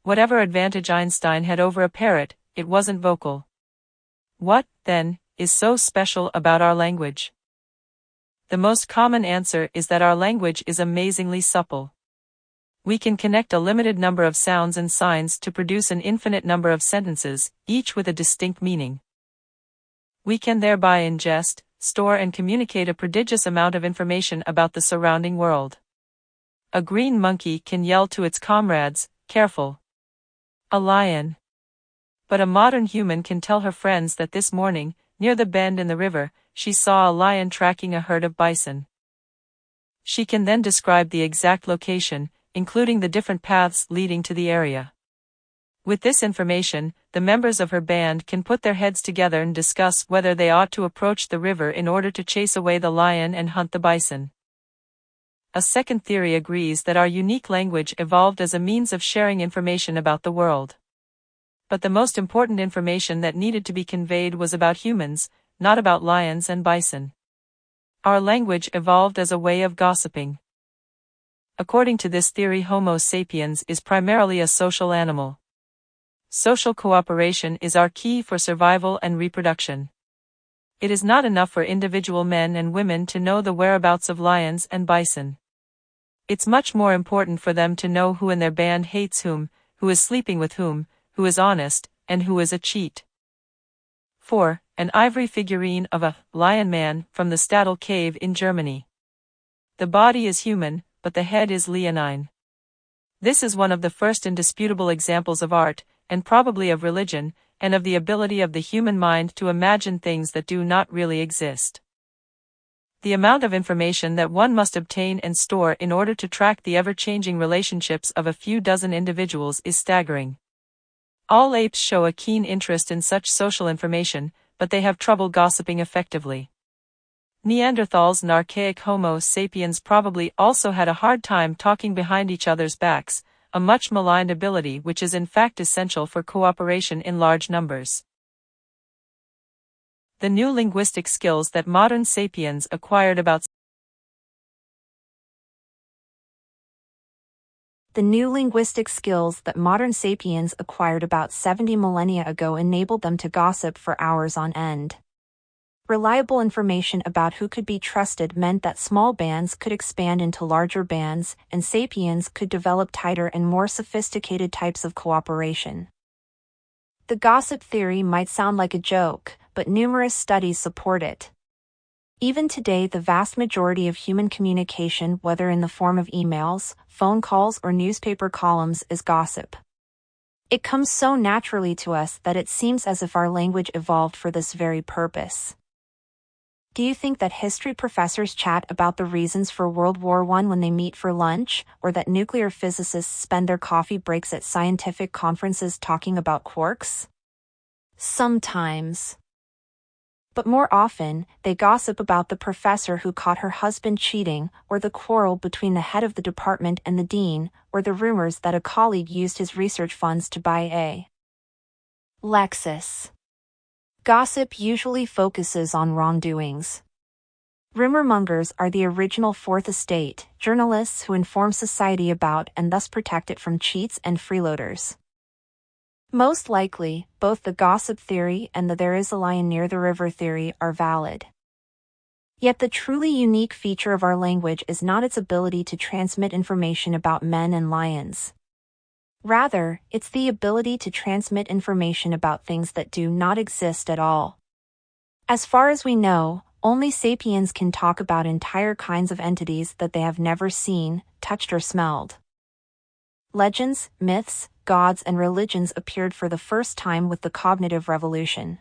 Whatever advantage Einstein had over a parrot, it wasn't vocal. What, then, is so special about our language? The most common answer is that our language is amazingly supple. We can connect a limited number of sounds and signs to produce an infinite number of sentences, each with a distinct meaning. We can thereby ingest, store and communicate a prodigious amount of information about the surrounding world. A green monkey can yell to its comrades, "Careful! A lion!" But a modern human can tell her friends that this morning, near the bend in the river, she saw a lion tracking a herd of bison. She can then describe the exact location, including the different paths leading to the area. With this information, the members of her band can put their heads together and discuss whether they ought to approach the river in order to chase away the lion and hunt the bison. A second theory agrees that our unique language evolved as a means of sharing information about the world. But the most important information that needed to be conveyed was about humans, not about lions and bison. Our language evolved as a way of gossiping. According to this theory, Homo sapiens is primarily a social animal. Social cooperation is our key for survival and reproduction. It is not enough for individual men and women to know the whereabouts of lions and bison. It's much more important for them to know who in their band hates whom, who is sleeping with whom, who is honest, and who is a cheat. 4. An ivory figurine of a lion man from the Stadel cave in Germany. The body is human, but the head is leonine. This is one of the first indisputable examples of art, and probably of religion, and of the ability of the human mind to imagine things that do not really exist. The amount of information that one must obtain and store in order to track the ever-changing relationships of a few dozen individuals is staggering. All apes show a keen interest in such social information, but they have trouble gossiping effectively. Neanderthals and archaic Homo sapiens probably also had a hard time talking behind each other's backs, a much maligned ability which is in fact essential for cooperation in large numbers. The new linguistic skills that modern sapiens acquired about The new linguistic skills that modern sapiens acquired about 70 millennia ago enabled them to gossip for hours on end. Reliable information about who could be trusted meant that small bands could expand into larger bands, and sapiens could develop tighter and more sophisticated types of cooperation. The gossip theory might sound like a joke, but numerous studies support it. Even today, the vast majority of human communication, whether in the form of emails, phone calls, or newspaper columns, is gossip. It comes so naturally to us that it seems as if our language evolved for this very purpose. Do you think that history professors chat about the reasons for World War I when they meet for lunch, or that nuclear physicists spend their coffee breaks at scientific conferences talking about quarks? Sometimes. But more often, they gossip about the professor who caught her husband cheating, or the quarrel between the head of the department and the dean, or the rumors that a colleague used his research funds to buy a Lexus. Gossip usually focuses on wrongdoings. Rumormongers are the original Fourth Estate, journalists who inform society about and thus protect it from cheats and freeloaders. Most likely, both the gossip theory and the "there is a lion near the river" theory are valid. Yet the truly unique feature of our language is not its ability to transmit information about men and lions. Rather, it's the ability to transmit information about things that do not exist at all. As far as we know, only sapiens can talk about entire kinds of entities that they have never seen, touched, or smelled. Legends, myths, gods, and religions appeared for the first time with the cognitive revolution.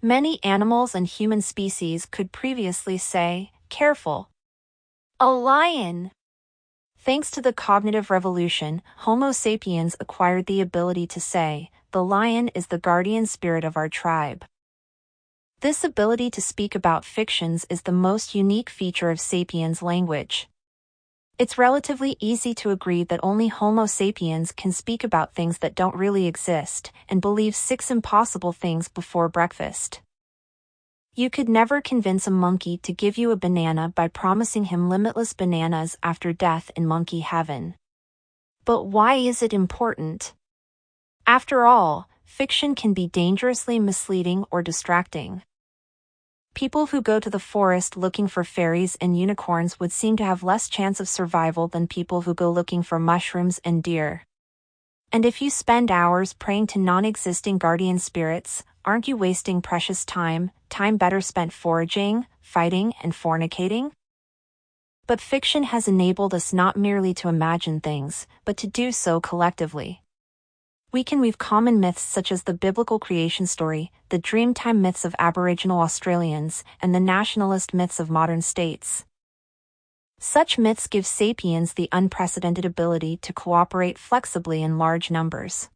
Many animals and human species could previously say, "Careful! A lion!" Thanks to the cognitive revolution, Homo sapiens acquired the ability to say, "The lion is the guardian spirit of our tribe." This ability to speak about fictions is the most unique feature of sapiens' language. It's relatively easy to agree that only Homo sapiens can speak about things that don't really exist, and believe 6 impossible things before breakfast. You could never convince a monkey to give you a banana by promising him limitless bananas after death in monkey heaven. But why is it important? After all, fiction can be dangerously misleading or distracting. People who go to the forest looking for fairies and unicorns would seem to have less chance of survival than people who go looking for mushrooms and deer. And if you spend hours praying to non-existing guardian spirits, aren't you wasting precious time better spent foraging, fighting, and fornicating? But fiction has enabled us not merely to imagine things, but to do so collectively. We can weave common myths such as the biblical creation story, the Dreamtime myths of Aboriginal Australians, and the nationalist myths of modern states. Such myths give sapiens the unprecedented ability to cooperate flexibly in large numbers.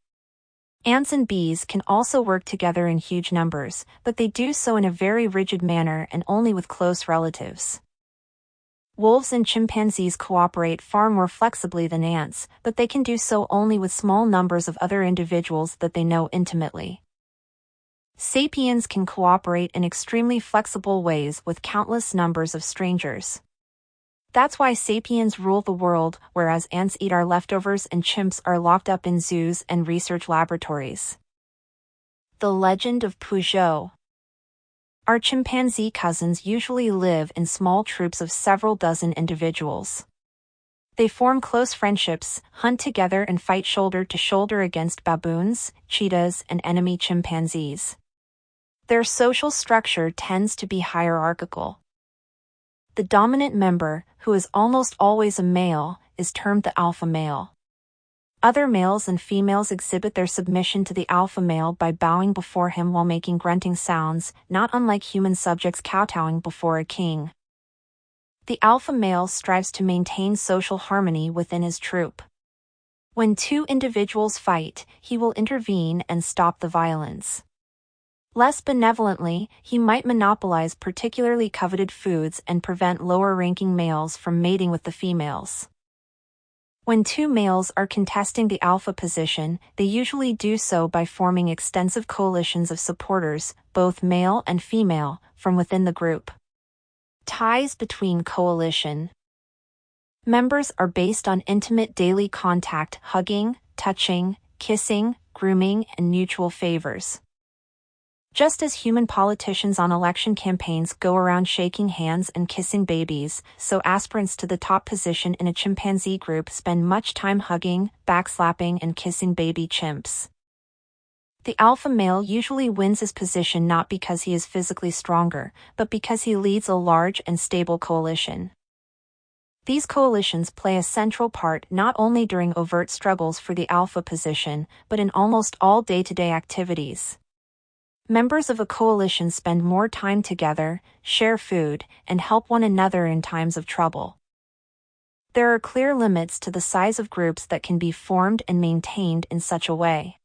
Ants and bees can also work together in huge numbers, but they do so in a very rigid manner and only with close relatives. Wolves and chimpanzees cooperate far more flexibly than ants, but they can do so only with small numbers of other individuals that they know intimately. Sapiens can cooperate in extremely flexible ways with countless numbers of strangers. That's why sapiens rule the world, whereas ants eat our leftovers and chimps are locked up in zoos and research laboratories. The legend of Peugeot. Our chimpanzee cousins usually live in small troops of several dozen individuals. They form close friendships, hunt together and fight shoulder to shoulder against baboons, cheetahs, and enemy chimpanzees. Their social structure tends to be hierarchical. The dominant member, who is almost always a male, is termed the alpha male. Other males and females exhibit their submission to the alpha male by bowing before him while making grunting sounds, not unlike human subjects kowtowing before a king. The alpha male strives to maintain social harmony within his troop. When two individuals fight, he will intervene and stop the violence. Less benevolently, he might monopolize particularly coveted foods and prevent lower-ranking males from mating with the females. When two males are contesting the alpha position, they usually do so by forming extensive coalitions of supporters, both male and female, from within the group. Ties between coalition members are based on intimate daily contact, hugging, touching, kissing, grooming, and mutual favors. Just as human politicians on election campaigns go around shaking hands and kissing babies, so aspirants to the top position in a chimpanzee group spend much time hugging, backslapping, and kissing baby chimps. The alpha male usually wins his position not because he is physically stronger, but because he leads a large and stable coalition. These coalitions play a central part not only during overt struggles for the alpha position, but in almost all day-to-day activities. Members of a coalition spend more time together, share food, and help one another in times of trouble. There are clear limits to the size of groups that can be formed and maintained in such a way.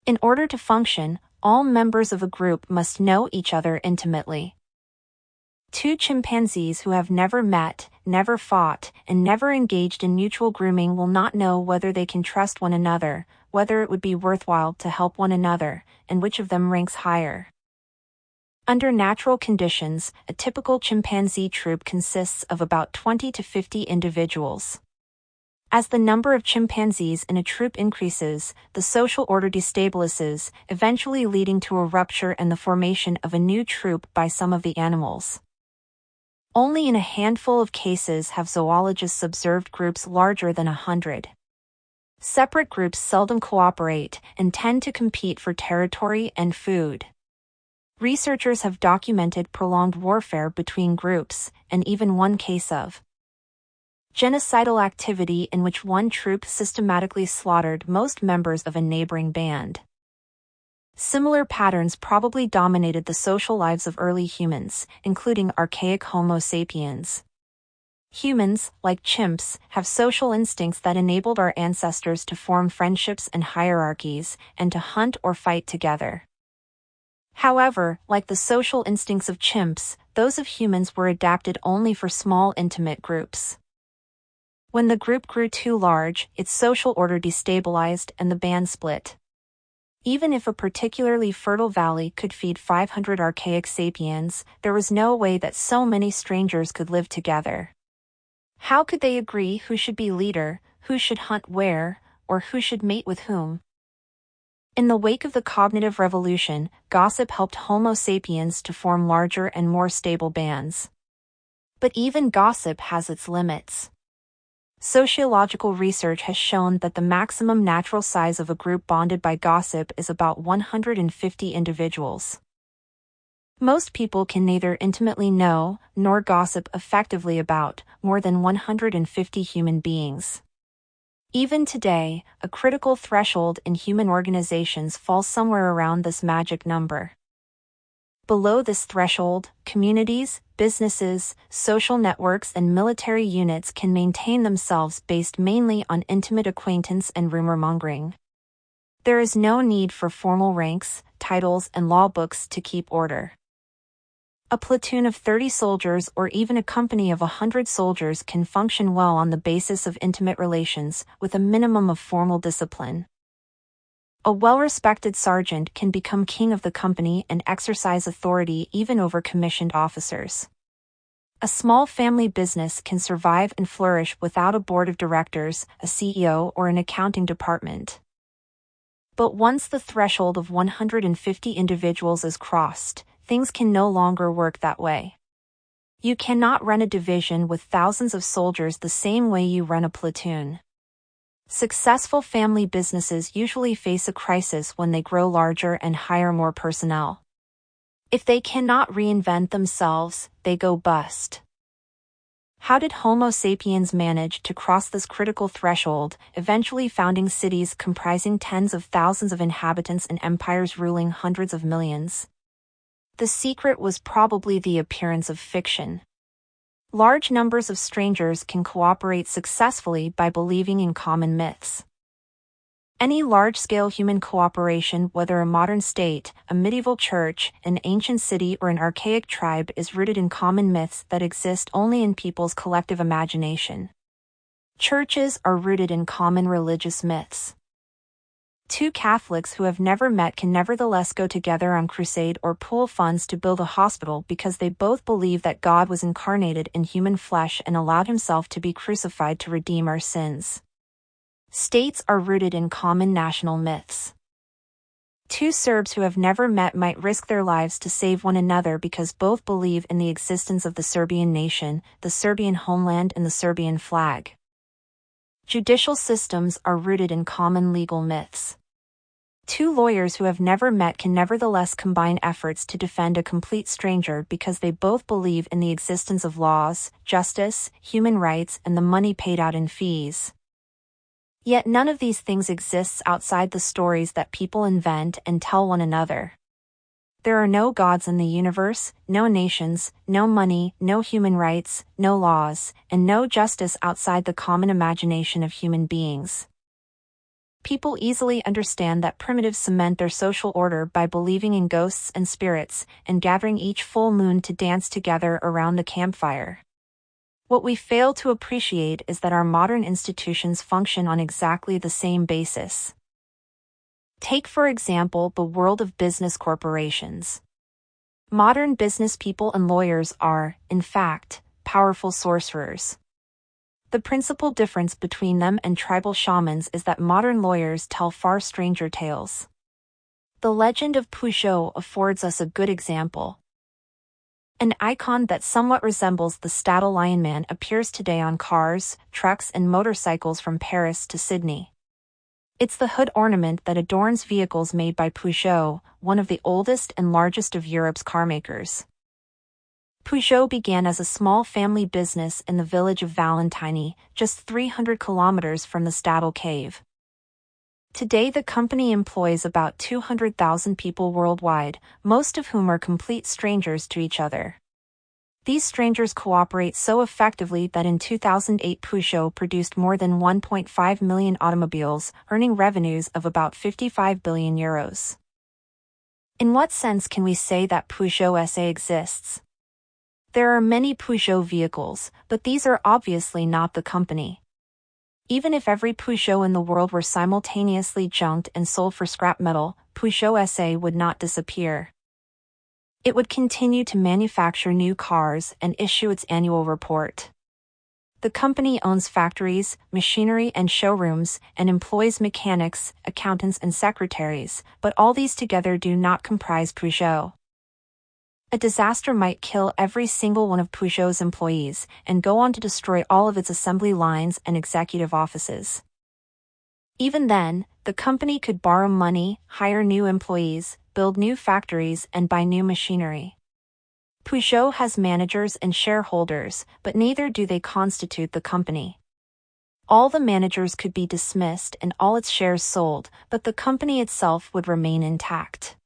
In order to function, all members of a group must know each other intimately. Two chimpanzees who have never met, never fought, and never engaged in mutual grooming will not know whether they can trust one another, whether it would be worthwhile to help one another, and which of them ranks higher. Under natural conditions, a typical chimpanzee troop consists of about 20 to 50 individuals. As the number of chimpanzees in a troop increases, the social order destabilizes, eventually leading to a rupture and the formation of a new troop by some of the animals. Only in a handful of cases have zoologists observed groups larger than 100. Separate groups seldom cooperate and tend to compete for territory and food. Researchers have documented prolonged warfare between groups, and even one case of genocidal activity in which one troop systematically slaughtered most members of a neighboring band. Similar patterns probably dominated the social lives of early humans, including archaic Homo sapiens. Humans, like chimps, have social instincts that enabled our ancestors to form friendships and hierarchies, and to hunt or fight together. However, like the social instincts of chimps, those of humans were adapted only for small intimate groups. When the group grew too large, its social order destabilized and the band split. Even if a particularly fertile valley could feed 500 archaic sapiens, there was no way that so many strangers could live together. How could they agree who should be leader, who should hunt where, or who should mate with whom? In the wake of the cognitive revolution, gossip helped Homo sapiens to form larger and more stable bands. But even gossip has its limits. Sociological research has shown that the maximum natural size of a group bonded by gossip is about 150 individuals. Most people can neither intimately know nor gossip effectively about more than 150 human beings. Even today, a critical threshold in human organizations falls somewhere around this magic number. Below this threshold, communities, businesses, social networks, and military units can maintain themselves based mainly on intimate acquaintance and rumor-mongering. There is no need for formal ranks, titles, and law books to keep order. A platoon of 30 soldiers or even a company of 100 soldiers can function well on the basis of intimate relations, with a minimum of formal discipline. A well-respected sergeant can become king of the company and exercise authority even over commissioned officers. A small family business can survive and flourish without a board of directors, a CEO, or an accounting department. But once the threshold of 150 individuals is crossed, things can no longer work that way. You cannot run a division with thousands of soldiers the same way you run a platoon. Successful family businesses usually face a crisis when they grow larger and hire more personnel. If they cannot reinvent themselves, they go bust. How did Homo sapiens manage to cross this critical threshold, eventually founding cities comprising tens of thousands of inhabitants and empires ruling hundreds of millions? The secret was probably the appearance of fiction. Large numbers of strangers can cooperate successfully by believing in common myths. Any large-scale human cooperation, whether a modern state, a medieval church, an ancient city, or an archaic tribe, is rooted in common myths that exist only in people's collective imagination. Churches are rooted in common religious myths. Two Catholics who have never met can nevertheless go together on crusade or pool funds to build a hospital because they both believe that God was incarnated in human flesh and allowed himself to be crucified to redeem our sins. States are rooted in common national myths. Two Serbs who have never met might risk their lives to save one another because both believe in the existence of the Serbian nation, the Serbian homeland, and the Serbian flag. Judicial systems are rooted in common legal myths. Two lawyers who have never met can nevertheless combine efforts to defend a complete stranger because they both believe in the existence of laws, justice, human rights, and the money paid out in fees. Yet none of these things exists outside the stories that people invent and tell one another. There are no gods in the universe, no nations, no money, no human rights, no laws, and no justice outside the common imagination of human beings. People easily understand that primitives cement their social order by believing in ghosts and spirits, and gathering each full moon to dance together around the campfire. What we fail to appreciate is that our modern institutions function on exactly the same basis. Take, for example, the world of business corporations. Modern business people and lawyers are, in fact, powerful sorcerers. The principal difference between them and tribal shamans is that modern lawyers tell far stranger tales. The legend of Peugeot affords us a good example. An icon that somewhat resembles the Stadel Lion Man appears today on cars, trucks, and motorcycles from Paris to Sydney. It's the hood ornament that adorns vehicles made by Peugeot, one of the oldest and largest of Europe's carmakers. Peugeot began as a small family business in the village of Valentiny, just 300 kilometers from the Stadel Cave. Today the company employs about 200,000 people worldwide, most of whom are complete strangers to each other. These strangers cooperate so effectively that in 2008 Peugeot produced more than 1.5 million automobiles, earning revenues of about 55 billion euros. In what sense can we say that Peugeot SA exists? There are many Peugeot vehicles, but these are obviously not the company. Even if every Peugeot in the world were simultaneously junked and sold for scrap metal, Peugeot SA would not disappear. It would continue to manufacture new cars and issue its annual report. The company owns factories, machinery and showrooms, and employs mechanics, accountants and secretaries, but all these together do not comprise Peugeot. A disaster might kill every single one of Peugeot's employees and go on to destroy all of its assembly lines and executive offices. Even then, the company could borrow money, hire new employees, build new factories and buy new machinery. Peugeot has managers and shareholders, but neither do they constitute the company. All the managers could be dismissed and all its shares sold, but the company itself would remain intact.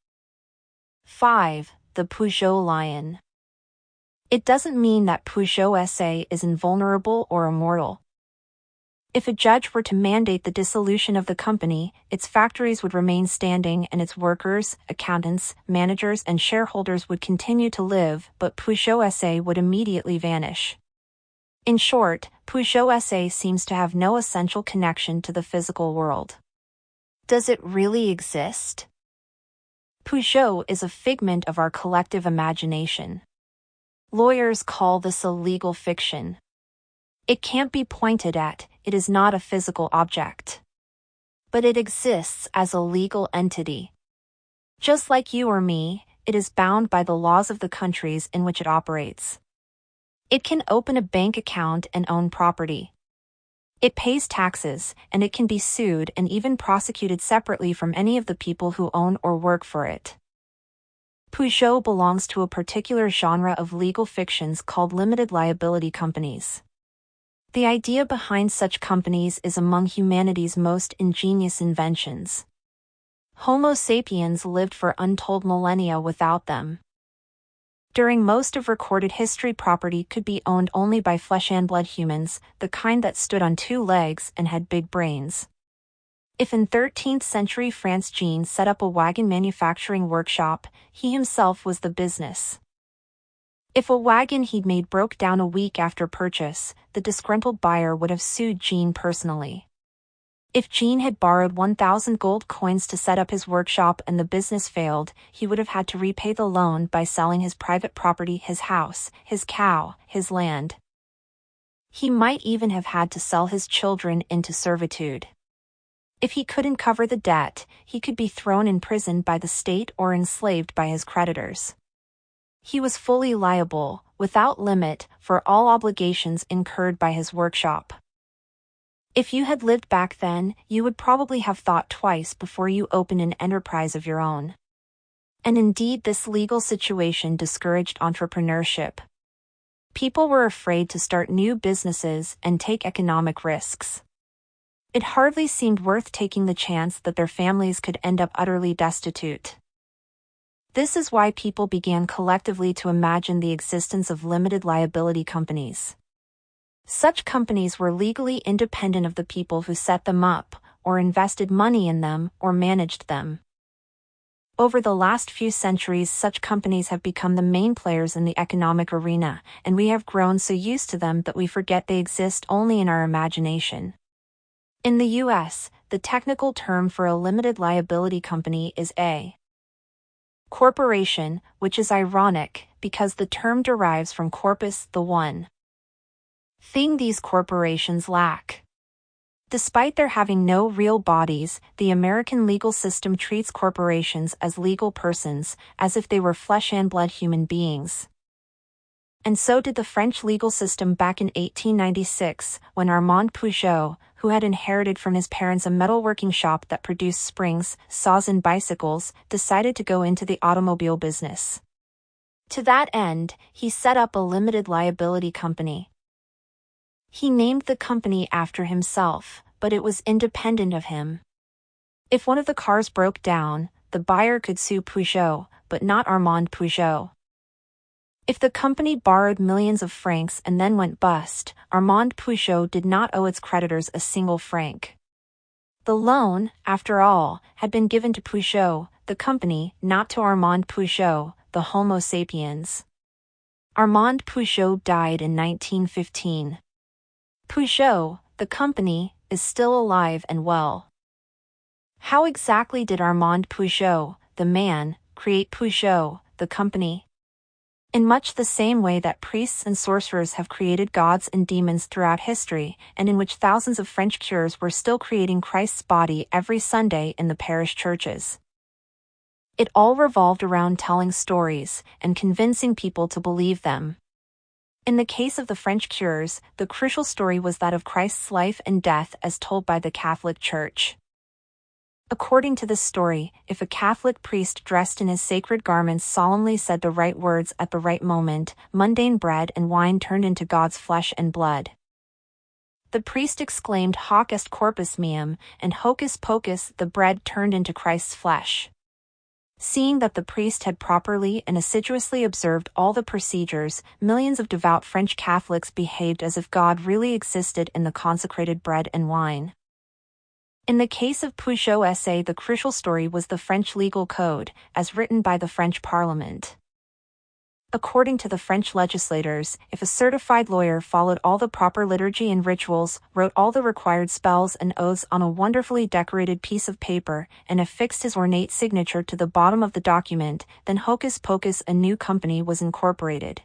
5. The Peugeot Lion. It doesn't mean that Peugeot SA is invulnerable or immortal. If a judge were to mandate the dissolution of the company, its factories would remain standing and its workers, accountants, managers and shareholders would continue to live, but Peugeot SA would immediately vanish. In short, Peugeot SA seems to have no essential connection to the physical world. Does it really exist? Peugeot is a figment of our collective imagination. Lawyers call this a legal fiction. It can't be pointed at, it is not a physical object. But it exists as a legal entity. Just like you or me, it is bound by the laws of the countries in which it operates. It can open a bank account and own property. It pays taxes, and it can be sued and even prosecuted separately from any of the people who own or work for it. Peugeot belongs to a particular genre of legal fictions called limited liability companies. The idea behind such companies is among humanity's most ingenious inventions. Homo sapiens lived for untold millennia without them. During most of recorded history, property could be owned only by flesh and blood humans, the kind that stood on two legs and had big brains. If in 13th century France Jean set up a wagon manufacturing workshop, he himself was the business. If a wagon he'd made broke down a week after purchase, the disgruntled buyer would have sued Jean personally. If Jean had borrowed 1,000 gold coins to set up his workshop and the business failed, he would have had to repay the loan by selling his private property, his house, his cow, his land. He might even have had to sell his children into servitude. If he couldn't cover the debt, he could be thrown in prison by the state or enslaved by his creditors. He was fully liable, without limit, for all obligations incurred by his workshop. If you had lived back then, you would probably have thought twice before you opened an enterprise of your own. And indeed, this legal situation discouraged entrepreneurship. People were afraid to start new businesses and take economic risks. It hardly seemed worth taking the chance that their families could end up utterly destitute. This is why people began collectively to imagine the existence of limited liability companies. Such companies were legally independent of the people who set them up, or invested money in them, or managed them. Over the last few centuries, such companies have become the main players in the economic arena, and we have grown so used to them that we forget they exist only in our imagination. In the US, the technical term for a limited liability company is a corporation, which is ironic, because the term derives from corpus, the one thing these corporations lack. Despite their having no real bodies, the American legal system treats corporations as legal persons, as if they were flesh and blood human beings. And so did the French legal system back in 1896, when Armand Peugeot, who had inherited from his parents a metalworking shop that produced springs, saws and bicycles, decided to go into the automobile business. To that end, he set up a limited liability company. He named the company after himself, but it was independent of him. If one of the cars broke down, the buyer could sue Peugeot, but not Armand Peugeot. If the company borrowed millions of francs and then went bust, Armand Peugeot did not owe its creditors a single franc. The loan, after all, had been given to Peugeot, the company, not to Armand Peugeot, the Homo sapiens. Armand Peugeot died in 1915. Peugeot, the company, is still alive and well. How exactly did Armand Peugeot, the man, create Peugeot, the company? In much the same way that priests and sorcerers have created gods and demons throughout history, and in which thousands of French cures were still creating Christ's body every Sunday in the parish churches. It all revolved around telling stories and convincing people to believe them. In the case of the French cures, the crucial story was that of Christ's life and death as told by the Catholic Church. According to this story, if a Catholic priest dressed in his sacred garments solemnly said the right words at the right moment, mundane bread and wine turned into God's flesh and blood. The priest exclaimed hoc est corpus meum, and hocus pocus, the bread turned into Christ's flesh. Seeing that the priest had properly and assiduously observed all the procedures, millions of devout French Catholics behaved as if God really existed in the consecrated bread and wine. In the case of Peugeot SA, the crucial story was the French legal code, as written by the French Parliament. According to the French legislators, if a certified lawyer followed all the proper liturgy and rituals, wrote all the required spells and oaths on a wonderfully decorated piece of paper, and affixed his ornate signature to the bottom of the document, then hocus pocus, a new company was incorporated.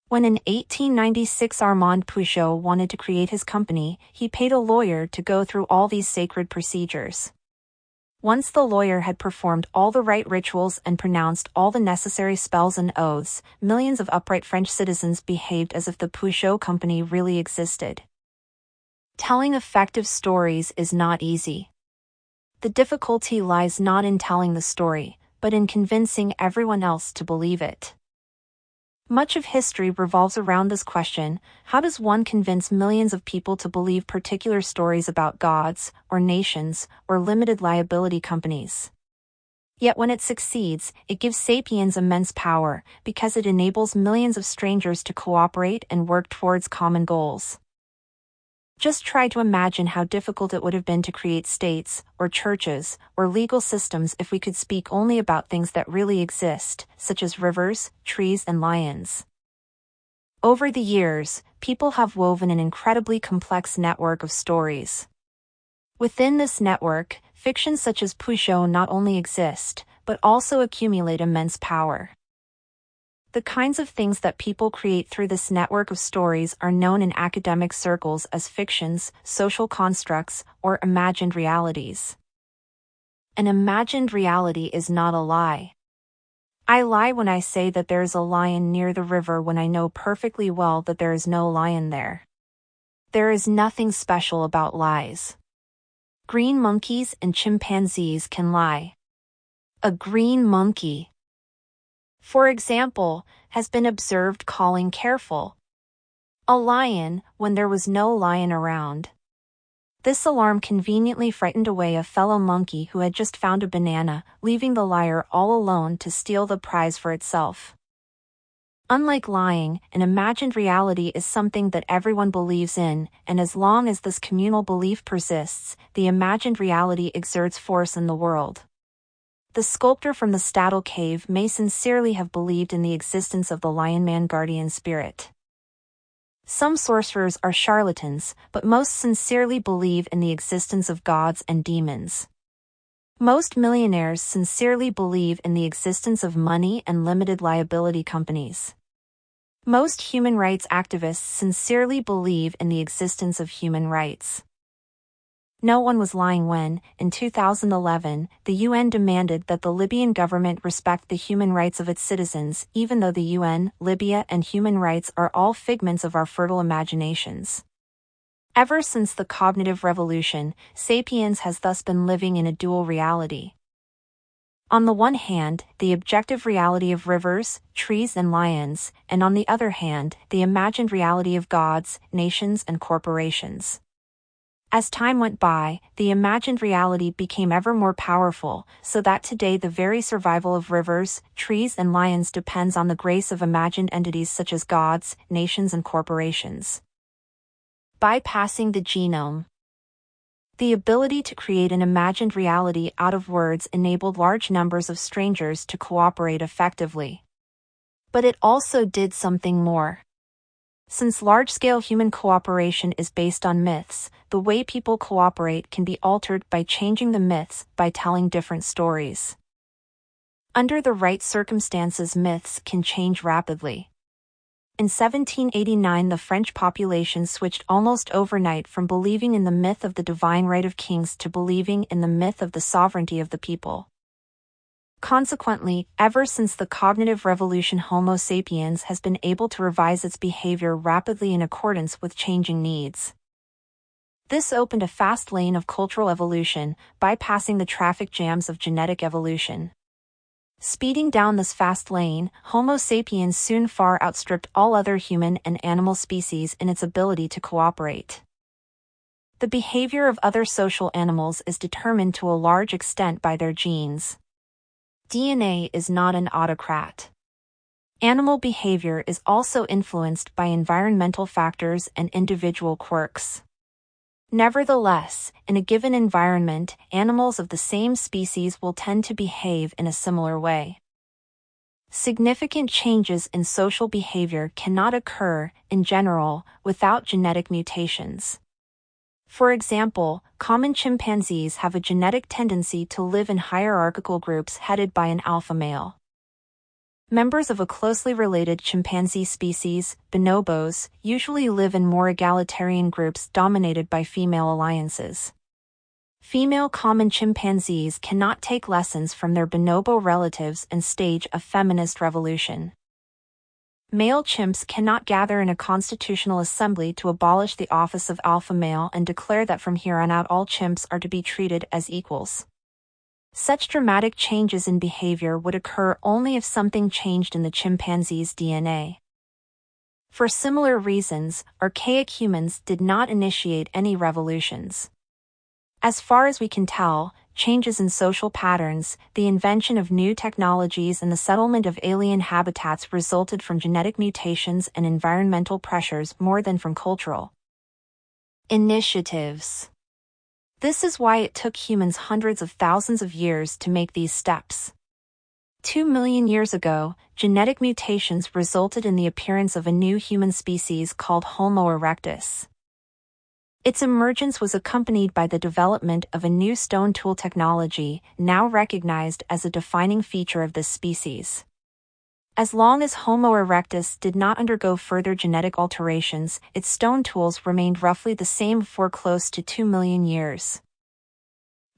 When in 1896 Armand Peugeot wanted to create his company, he paid a lawyer to go through all these sacred procedures. Once the lawyer had performed all the right rituals and pronounced all the necessary spells and oaths, millions of upright French citizens behaved as if the Peugeot company really existed. Telling effective stories is not easy. The difficulty lies not in telling the story, but in convincing everyone else to believe it. Much of history revolves around this question: how does one convince millions of people to believe particular stories about gods, or nations, or limited liability companies? Yet when it succeeds, it gives sapiens immense power, because it enables millions of strangers to cooperate and work towards common goals. Just try to imagine how difficult it would have been to create states, or churches, or legal systems if we could speak only about things that really exist, such as rivers, trees, and lions. Over the years, people have woven an incredibly complex network of stories. Within this network, fictions such as Peugeot not only exist, but also accumulate immense power. The kinds of things that people create through this network of stories are known in academic circles as fictions, social constructs, or imagined realities. An imagined reality is not a lie. I lie when I say that there is a lion near the river when I know perfectly well that there is no lion there. There is nothing special about lies. Green monkeys and chimpanzees can lie. A green monkey, for example, has been observed calling careful a lion when there was no lion around. This alarm conveniently frightened away a fellow monkey who had just found a banana, leaving the liar all alone to steal the prize for itself. Unlike lying, an imagined reality is something that everyone believes in, and as long as this communal belief persists, the imagined reality exerts force in the world. The sculptor from the Stadel cave may sincerely have believed in the existence of the lion-man guardian spirit. Some sorcerers are charlatans, but most sincerely believe in the existence of gods and demons. Most millionaires sincerely believe in the existence of money and limited liability companies. Most human rights activists sincerely believe in the existence of human rights. No one was lying when, in 2011, the UN demanded that the Libyan government respect the human rights of its citizens, even though the UN, Libya, and human rights are all figments of our fertile imaginations. Ever since the cognitive revolution, sapiens has thus been living in a dual reality. On the one hand, the objective reality of rivers, trees, and lions, and on the other hand, the imagined reality of gods, nations, and corporations. As time went by, the imagined reality became ever more powerful, so that today the very survival of rivers, trees, and lions depends on the grace of imagined entities such as gods, nations, and corporations. Bypassing the genome. The ability to create an imagined reality out of words enabled large numbers of strangers to cooperate effectively. But it also did something more. Since large-scale human cooperation is based on myths, the way people cooperate can be altered by changing the myths by telling different stories. Under the right circumstances, myths can change rapidly. In 1789, the French population switched almost overnight from believing in the myth of the divine right of kings to believing in the myth of the sovereignty of the people. Consequently, ever since the cognitive revolution, Homo sapiens has been able to revise its behavior rapidly in accordance with changing needs. This opened a fast lane of cultural evolution, bypassing the traffic jams of genetic evolution. Speeding down this fast lane, Homo sapiens soon far outstripped all other human and animal species in its ability to cooperate. The behavior of other social animals is determined to a large extent by their genes. DNA is not an autocrat. Animal behavior is also influenced by environmental factors and individual quirks. Nevertheless, in a given environment, animals of the same species will tend to behave in a similar way. Significant changes in social behavior cannot occur, in general, without genetic mutations. For example, common chimpanzees have a genetic tendency to live in hierarchical groups headed by an alpha male. Members of a closely related chimpanzee species, bonobos, usually live in more egalitarian groups dominated by female alliances. Female common chimpanzees cannot take lessons from their bonobo relatives and stage a feminist revolution. Male chimps cannot gather in a constitutional assembly to abolish the office of alpha male and declare that from here on out all chimps are to be treated as equals. Such dramatic changes in behavior would occur only if something changed in the chimpanzee's DNA. For similar reasons, archaic humans did not initiate any revolutions. As far as we can tell, changes in social patterns, the invention of new technologies and the settlement of alien habitats resulted from genetic mutations and environmental pressures more than from cultural initiatives. This is why it took humans hundreds of thousands of years to make these steps. 2 million years ago, genetic mutations resulted in the appearance of a new human species called Homo erectus. Its emergence was accompanied by the development of a new stone tool technology, now recognized as a defining feature of this species. As long as Homo erectus did not undergo further genetic alterations, its stone tools remained roughly the same for close to 2 million years.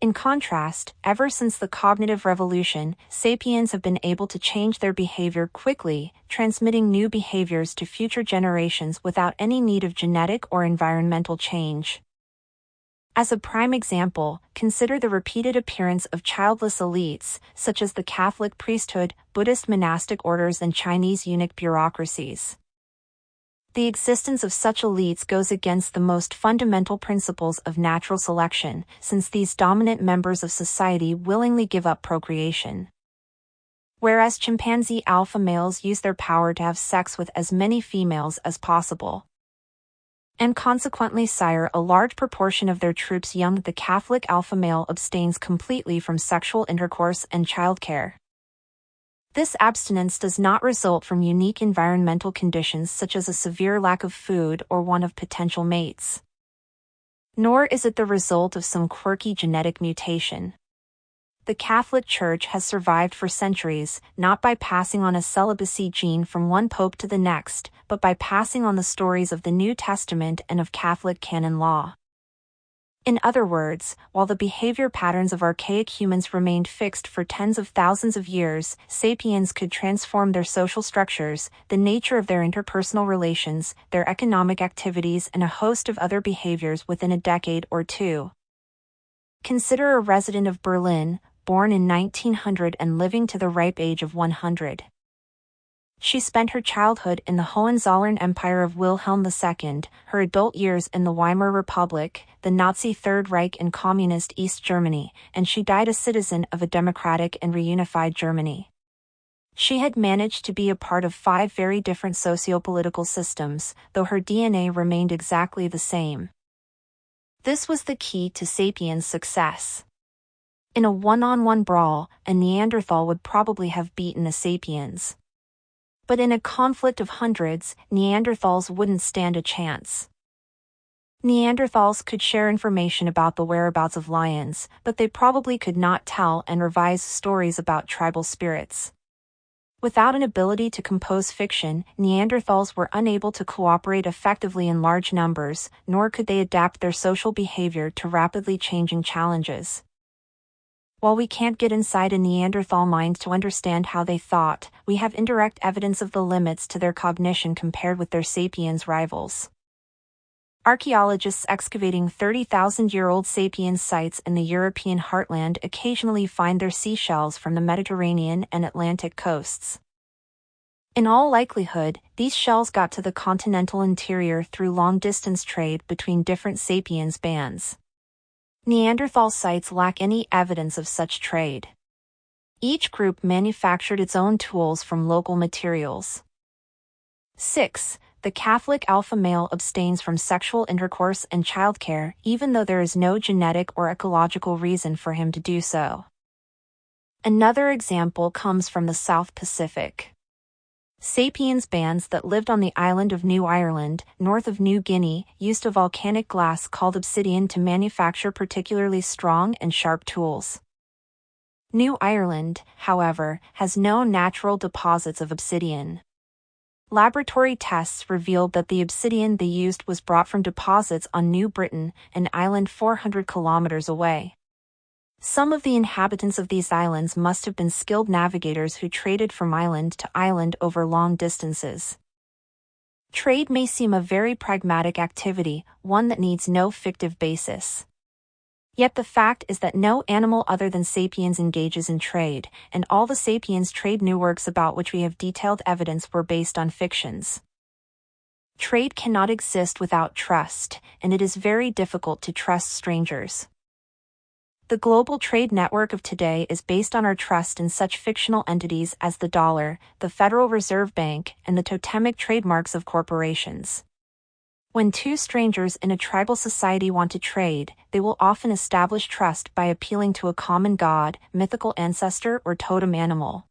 In contrast, ever since the cognitive revolution, sapiens have been able to change their behavior quickly, transmitting new behaviors to future generations without any need of genetic or environmental change. As a prime example, consider the repeated appearance of childless elites, such as the Catholic priesthood, Buddhist monastic orders, and Chinese eunuch bureaucracies. The existence of such elites goes against the most fundamental principles of natural selection, since these dominant members of society willingly give up procreation. Whereas chimpanzee alpha males use their power to have sex with as many females as possible, and consequently sire a large proportion of their troops young, the Catholic alpha male abstains completely from sexual intercourse and childcare. This abstinence does not result from unique environmental conditions such as a severe lack of food or one of potential mates. Nor is it the result of some quirky genetic mutation. The Catholic Church has survived for centuries, not by passing on a celibacy gene from one pope to the next, but by passing on the stories of the New Testament and of Catholic canon law. In other words, while the behavior patterns of archaic humans remained fixed for tens of thousands of years, sapiens could transform their social structures, the nature of their interpersonal relations, their economic activities, and a host of other behaviors within a decade or two. Consider a resident of Berlin, born in 1900 and living to the ripe age of 100. She spent her childhood in the Hohenzollern Empire of Wilhelm II, her adult years in the Weimar Republic, the Nazi Third Reich and Communist East Germany, and she died a citizen of a democratic and reunified Germany. She had managed to be a part of 5 very different socio-political systems, though her DNA remained exactly the same. This was the key to sapiens' success. In a one-on-one brawl, a Neanderthal would probably have beaten a sapiens. But in a conflict of hundreds, Neanderthals wouldn't stand a chance. Neanderthals could share information about the whereabouts of lions, but they probably could not tell and revise stories about tribal spirits. Without an ability to compose fiction, Neanderthals were unable to cooperate effectively in large numbers, nor could they adapt their social behavior to rapidly changing challenges. While we can't get inside a Neanderthal mind to understand how they thought, we have indirect evidence of the limits to their cognition compared with their sapiens rivals. Archaeologists excavating 30,000-year-old sapiens sites in the European heartland occasionally find their seashells from the Mediterranean and Atlantic coasts. In all likelihood, these shells got to the continental interior through long-distance trade between different sapiens bands. Neanderthal sites lack any evidence of such trade. Each group manufactured its own tools from local materials. 6. The Catholic alpha male abstains from sexual intercourse and childcare, even though there is no genetic or ecological reason for him to do so. Another example comes from the South Pacific. Sapiens bands that lived on the island of New Ireland, north of New Guinea, used a volcanic glass called obsidian to manufacture particularly strong and sharp tools. New Ireland, however, has no natural deposits of obsidian. Laboratory tests revealed that the obsidian they used was brought from deposits on New Britain, an island 400 kilometers away. Some of the inhabitants of these islands must have been skilled navigators who traded from island to island over long distances. Trade may seem a very pragmatic activity, one that needs no fictive basis. Yet the fact is that no animal other than sapiens engages in trade, and all the sapiens trade new works about which we have detailed evidence were based on fictions. Trade cannot exist without trust, and it is very difficult to trust strangers. The global trade network of today is based on our trust in such fictional entities as the dollar, the Federal Reserve Bank, and the totemic trademarks of corporations. When two strangers in a tribal society want to trade, they will often establish trust by appealing to a common god, mythical ancestor, or totem animal.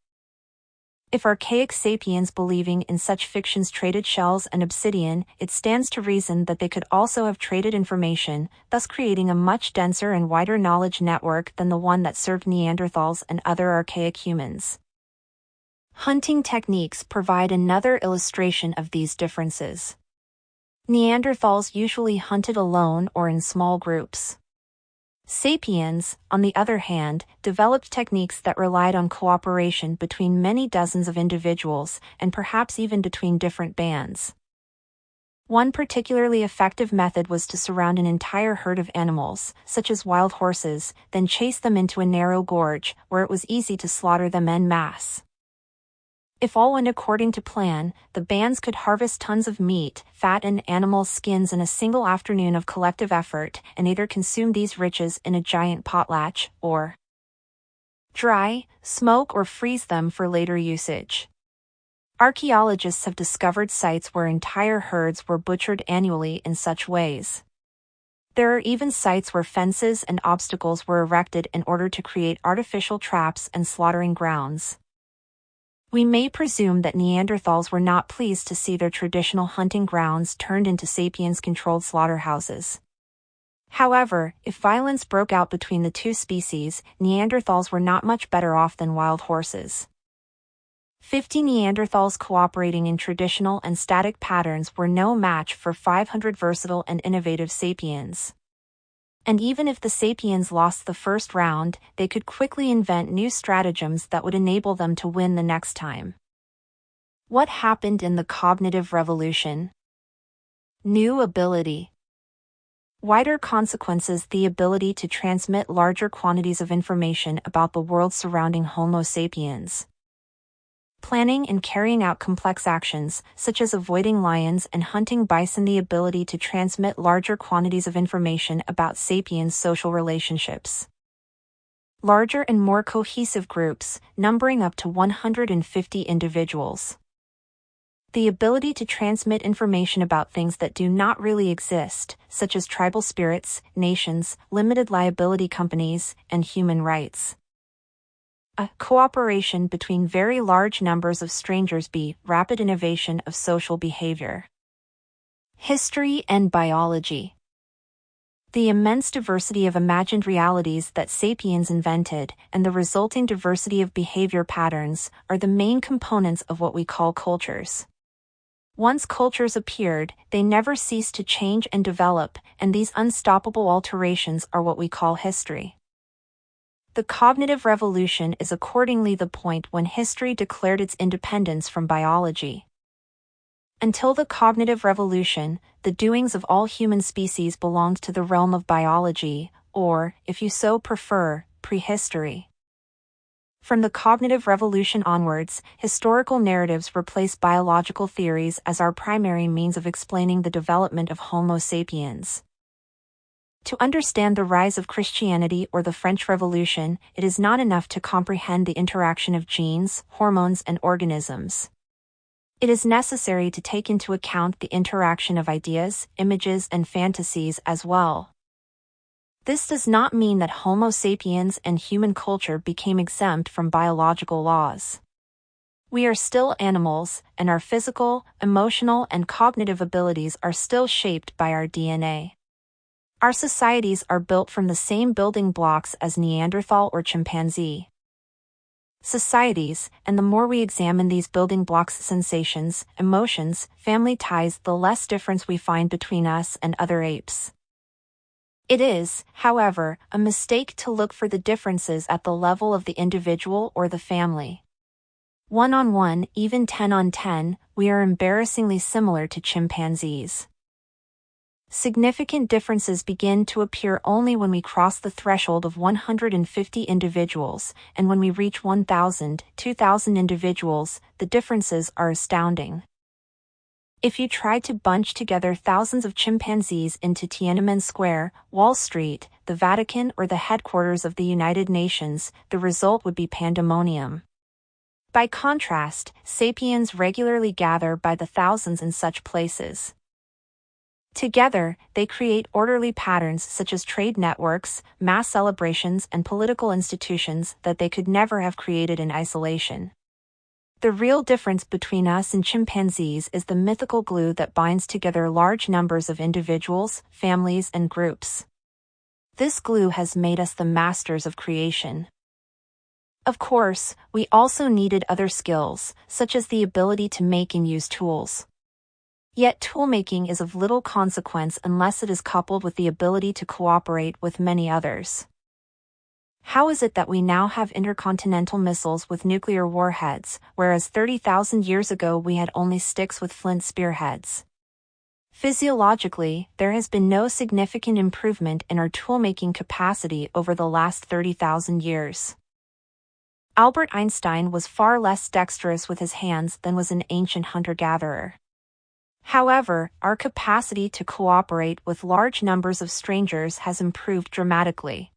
If archaic sapiens believing in such fictions traded shells and obsidian, it stands to reason that they could also have traded information, thus creating a much denser and wider knowledge network than the one that served Neanderthals and other archaic humans. Hunting techniques provide another illustration of these differences. Neanderthals usually hunted alone or in small groups. Sapiens, on the other hand, developed techniques that relied on cooperation between many dozens of individuals, and perhaps even between different bands. One particularly effective method was to surround an entire herd of animals, such as wild horses, then chase them into a narrow gorge, where it was easy to slaughter them en masse. If all went according to plan, the bands could harvest tons of meat, fat, and animal skins in a single afternoon of collective effort, and either consume these riches in a giant potlatch, or dry, smoke, or freeze them for later usage. Archaeologists have discovered sites where entire herds were butchered annually in such ways. There are even sites where fences and obstacles were erected in order to create artificial traps and slaughtering grounds. We may presume that Neanderthals were not pleased to see their traditional hunting grounds turned into sapiens-controlled slaughterhouses. However, if violence broke out between the two species, Neanderthals were not much better off than wild horses. 50 Neanderthals cooperating in traditional and static patterns were no match for 500 versatile and innovative sapiens. And even if the sapiens lost the first round, they could quickly invent new stratagems that would enable them to win the next time. What happened in the cognitive revolution? New ability. Wider consequences: the ability to transmit larger quantities of information about the world surrounding Homo sapiens. Planning and carrying out complex actions, such as avoiding lions and hunting bison. The ability to transmit larger quantities of information about sapiens' social relationships. Larger and more cohesive groups, numbering up to 150 individuals. The ability to transmit information about things that do not really exist, such as tribal spirits, nations, limited liability companies, and human rights. A. Cooperation between very large numbers of strangers. B. Rapid innovation of social behavior. History and biology. The immense diversity of imagined realities that sapiens invented, and the resulting diversity of behavior patterns, are the main components of what we call cultures. Once cultures appeared, they never ceased to change and develop, and these unstoppable alterations are what we call history. The cognitive revolution is accordingly the point when history declared its independence from biology. Until the cognitive revolution, the doings of all human species belonged to the realm of biology, or, if you so prefer, prehistory. From the cognitive revolution onwards, historical narratives replaced biological theories as our primary means of explaining the development of Homo sapiens. To understand the rise of Christianity or the French Revolution, it is not enough to comprehend the interaction of genes, hormones, and organisms. It is necessary to take into account the interaction of ideas, images, and fantasies as well. This does not mean that Homo sapiens and human culture became exempt from biological laws. We are still animals, and our physical, emotional, and cognitive abilities are still shaped by our DNA. Our societies are built from the same building blocks as Neanderthal or chimpanzee societies, and the more we examine these building blocks, sensations, emotions, family ties, the less difference we find between us and other apes. It is, however, a mistake to look for the differences at the level of the individual or the family. 1-on-1, even 10-on-10, we are embarrassingly similar to chimpanzees. Significant differences begin to appear only when we cross the threshold of 150 individuals, and when we reach 1,000, 2,000 individuals, the differences are astounding. If you tried to bunch together thousands of chimpanzees into Tiananmen Square, Wall Street, the Vatican, or the headquarters of the United Nations, the result would be pandemonium. By contrast, sapiens regularly gather by the thousands in such places. Together, they create orderly patterns such as trade networks, mass celebrations, and political institutions that they could never have created in isolation. The real difference between us and chimpanzees is the mythical glue that binds together large numbers of individuals, families, and groups. This glue has made us the masters of creation. Of course, we also needed other skills, such as the ability to make and use tools. Yet toolmaking is of little consequence unless it is coupled with the ability to cooperate with many others. How is it that we now have intercontinental missiles with nuclear warheads, whereas 30,000 years ago we had only sticks with flint spearheads? Physiologically, there has been no significant improvement in our toolmaking capacity over the last 30,000 years. Albert Einstein was far less dexterous with his hands than was an ancient hunter-gatherer. However, our capacity to cooperate with large numbers of strangers has improved dramatically.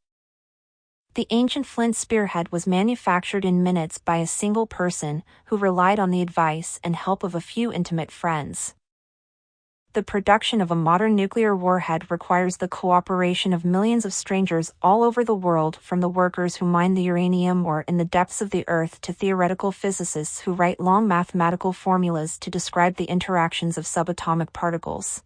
The ancient flint spearhead was manufactured in minutes by a single person who relied on the advice and help of a few intimate friends. The production of a modern nuclear warhead requires the cooperation of millions of strangers all over the world, from the workers who mine the uranium ore in the depths of the earth to theoretical physicists who write long mathematical formulas to describe the interactions of subatomic particles.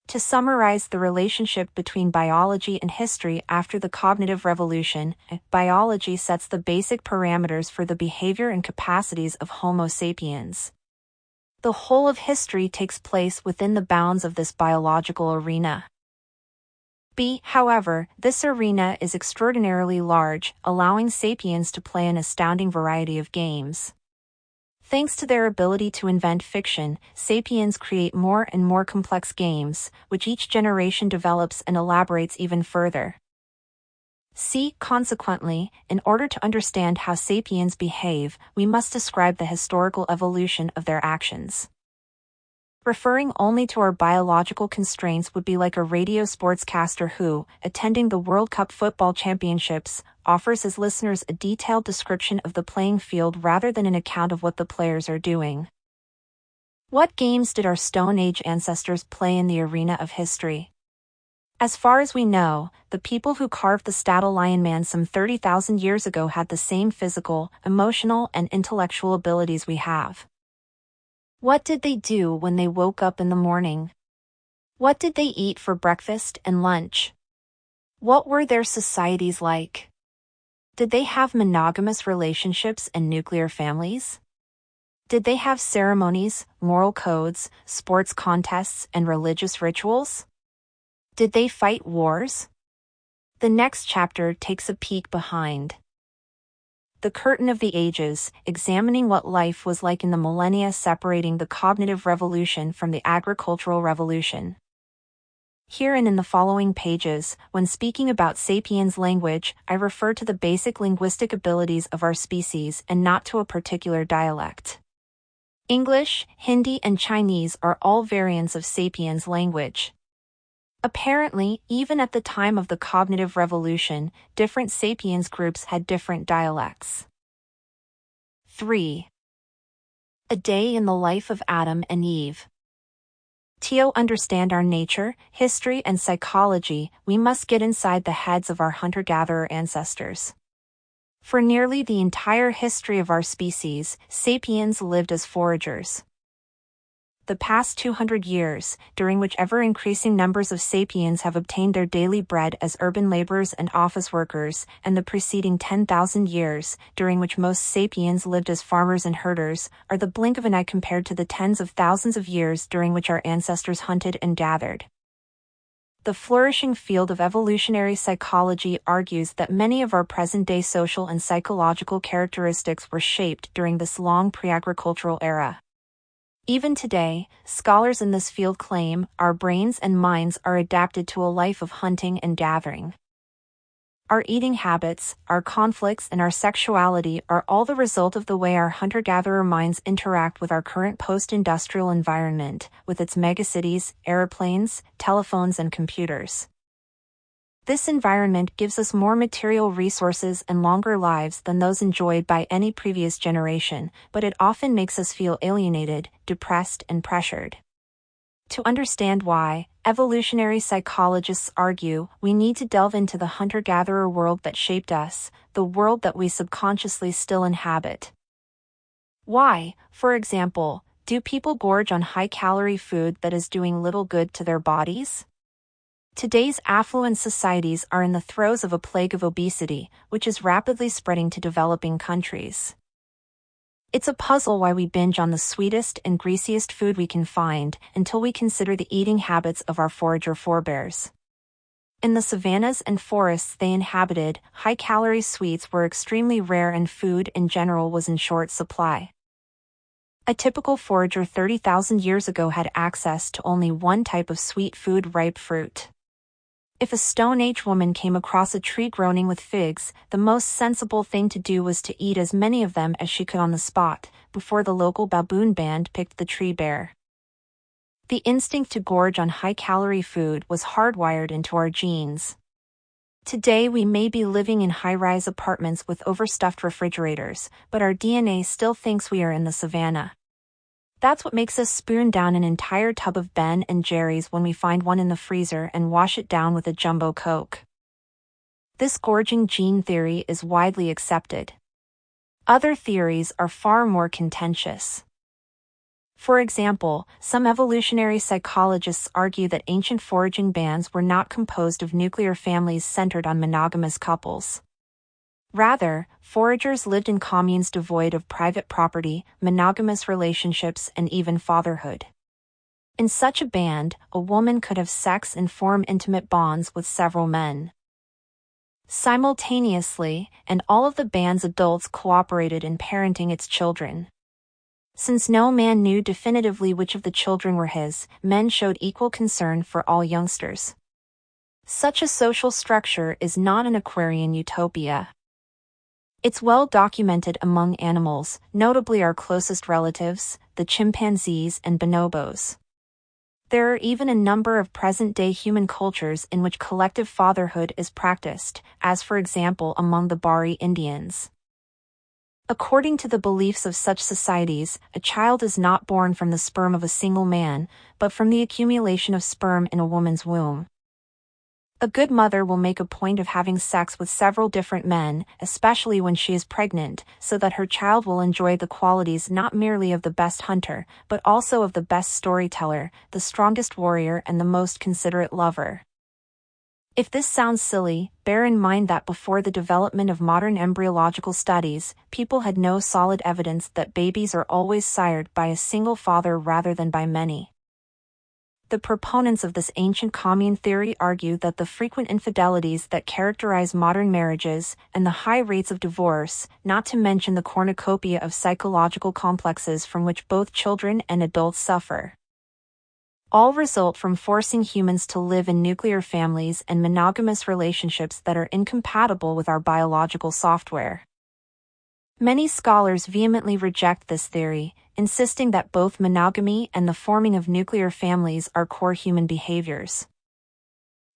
To summarize the relationship between biology and history after the cognitive revolution, biology sets the basic parameters for the behavior and capacities of Homo sapiens. The whole of history takes place within the bounds of this biological arena. However, this arena is extraordinarily large, allowing sapiens to play an astounding variety of games. Thanks to their ability to invent fiction, sapiens create more and more complex games, which each generation develops and elaborates even further. Consequently, in order to understand how sapiens behave, we must describe the historical evolution of their actions. Referring only to our biological constraints would be like a radio sportscaster who, attending the World Cup football championships, offers his listeners a detailed description of the playing field rather than an account of what the players are doing. What games did our Stone Age ancestors play in the arena of history? As far as we know, the people who carved the Statue Lion Man some 30,000 years ago had the same physical, emotional, and intellectual abilities we have. What did they do when they woke up in the morning? What did they eat for breakfast and lunch? What were their societies like? Did they have monogamous relationships and nuclear families? Did they have ceremonies, moral codes, sports contests, and religious rituals? Did they fight wars? The next chapter takes a peek behind the curtain of the ages, examining what life was like in the millennia separating the cognitive revolution from the agricultural revolution. Here and in the following pages, when speaking about sapiens language, I refer to the basic linguistic abilities of our species and not to a particular dialect. English, Hindi, and Chinese are all variants of sapiens language. Apparently, even at the time of the cognitive revolution, different sapiens groups had different dialects. 3. A day in the life of Adam and Eve. To understand our nature, history, and psychology, we must get inside the heads of our hunter-gatherer ancestors. For nearly the entire history of our species, sapiens lived as foragers. The past 200 years, during which ever-increasing numbers of sapiens have obtained their daily bread as urban laborers and office workers, and the preceding 10,000 years, during which most sapiens lived as farmers and herders, are the blink of an eye compared to the tens of thousands of years during which our ancestors hunted and gathered. The flourishing field of evolutionary psychology argues that many of our present-day social and psychological characteristics were shaped during this long pre-agricultural era. Even today, scholars in this field claim our brains and minds are adapted to a life of hunting and gathering. Our eating habits, our conflicts, and our sexuality are all the result of the way our hunter-gatherer minds interact with our current post-industrial environment, with its megacities, airplanes, telephones, and computers. This environment gives us more material resources and longer lives than those enjoyed by any previous generation, but it often makes us feel alienated, depressed, and pressured. To understand why, evolutionary psychologists argue we need to delve into the hunter-gatherer world that shaped us, the world that we subconsciously still inhabit. Why, for example, do people gorge on high-calorie food that is doing little good to their bodies? Today's affluent societies are in the throes of a plague of obesity, which is rapidly spreading to developing countries. It's a puzzle why we binge on the sweetest and greasiest food we can find, until we consider the eating habits of our forager forebears. In the savannas and forests they inhabited, high-calorie sweets were extremely rare and food in general was in short supply. A typical forager 30,000 years ago had access to only one type of sweet food, ripe fruit. If a Stone Age woman came across a tree groaning with figs, the most sensible thing to do was to eat as many of them as she could on the spot, before the local baboon band picked the tree bare. The instinct to gorge on high-calorie food was hardwired into our genes. Today we may be living in high-rise apartments with overstuffed refrigerators, but our DNA still thinks we are in the savannah. That's what makes us spoon down an entire tub of Ben and Jerry's when we find one in the freezer and wash it down with a jumbo Coke. This gorging gene theory is widely accepted. Other theories are far more contentious. For example, some evolutionary psychologists argue that ancient foraging bands were not composed of nuclear families centered on monogamous couples. Rather, foragers lived in communes devoid of private property, monogamous relationships, and even fatherhood. In such a band, a woman could have sex and form intimate bonds with several men simultaneously, and all of the band's adults cooperated in parenting its children. Since no man knew definitively which of the children were his, men showed equal concern for all youngsters. Such a social structure is not an Aquarian utopia. It's well documented among animals, notably our closest relatives, the chimpanzees and bonobos. There are even a number of present-day human cultures in which collective fatherhood is practiced, as for example among the Bari Indians. According to the beliefs of such societies, a child is not born from the sperm of a single man, but from the accumulation of sperm in a woman's womb. A good mother will make a point of having sex with several different men, especially when she is pregnant, so that her child will enjoy the qualities not merely of the best hunter, but also of the best storyteller, the strongest warrior, and the most considerate lover. If this sounds silly, bear in mind that before the development of modern embryological studies, people had no solid evidence that babies are always sired by a single father rather than by many. The proponents of this ancient commune theory argue that the frequent infidelities that characterize modern marriages, and the high rates of divorce, not to mention the cornucopia of psychological complexes from which both children and adults suffer, all result from forcing humans to live in nuclear families and monogamous relationships that are incompatible with our biological software. Many scholars vehemently reject this theory, insisting that both monogamy and the forming of nuclear families are core human behaviors.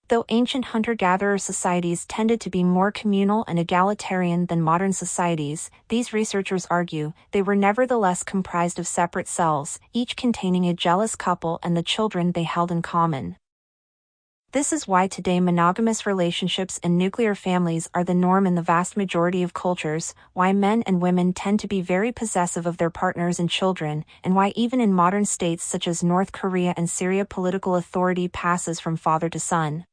Though ancient hunter-gatherer societies tended to be more communal and egalitarian than modern societies, these researchers argue they were nevertheless comprised of separate cells, each containing a jealous couple and the children they held in common. This is why today monogamous relationships and nuclear families are the norm in the vast majority of cultures, why men and women tend to be very possessive of their partners and children, and why even in modern states such as North Korea and Syria political authority passes from father to son.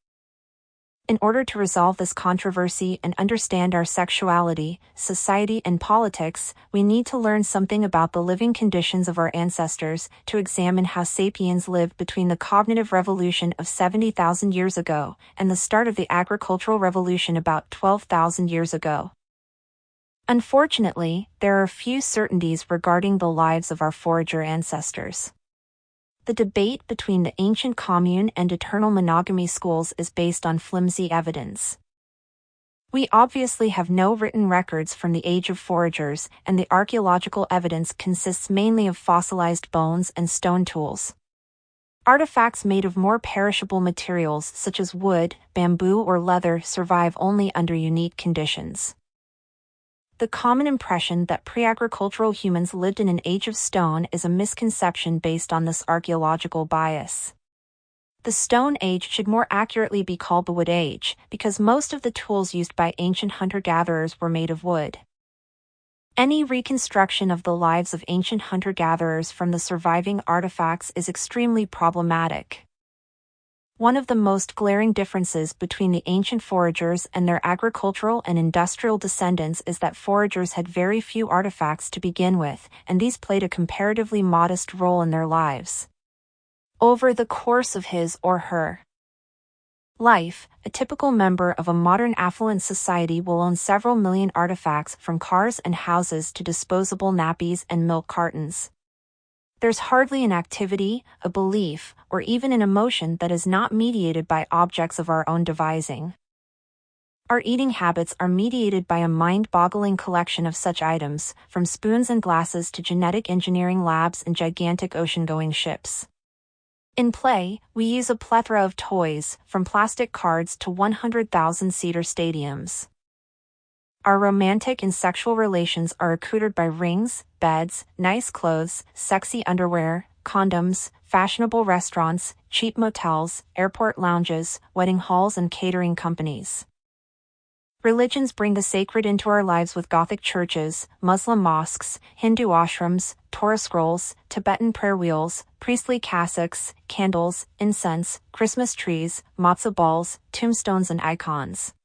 In order to resolve this controversy and understand our sexuality, society, and politics, we need to learn something about the living conditions of our ancestors, to examine how sapiens lived between the cognitive revolution of 70,000 years ago and the start of the agricultural revolution about 12,000 years ago. Unfortunately, there are few certainties regarding the lives of our forager ancestors. The debate between the ancient commune and eternal monogamy schools is based on flimsy evidence. We obviously have no written records from the age of foragers, and the archaeological evidence consists mainly of fossilized bones and stone tools. Artifacts made of more perishable materials such as wood, bamboo, or leather survive only under unique conditions. The common impression that pre-agricultural humans lived in an age of stone is a misconception based on this archaeological bias. The Stone Age should more accurately be called the Wood Age, because most of the tools used by ancient hunter-gatherers were made of wood. Any reconstruction of the lives of ancient hunter-gatherers from the surviving artifacts is extremely problematic. One of the most glaring differences between the ancient foragers and their agricultural and industrial descendants is that foragers had very few artifacts to begin with, and these played a comparatively modest role in their lives. Over the course of his or her life, a typical member of a modern affluent society will own several million artifacts, from cars and houses to disposable nappies and milk cartons. There's hardly an activity, a belief, or even an emotion that is not mediated by objects of our own devising. Our eating habits are mediated by a mind-boggling collection of such items, from spoons and glasses to genetic engineering labs and gigantic ocean-going ships. In play, we use a plethora of toys, from plastic cards to 100,000-seater stadiums. Our romantic and sexual relations are accoutered by rings, beds, nice clothes, sexy underwear, condoms, fashionable restaurants, cheap motels, airport lounges, wedding halls, and catering companies. Religions bring the sacred into our lives with Gothic churches, Muslim mosques, Hindu ashrams, Torah scrolls, Tibetan prayer wheels, priestly cassocks, candles, incense, Christmas trees, matzo balls, tombstones, and icons.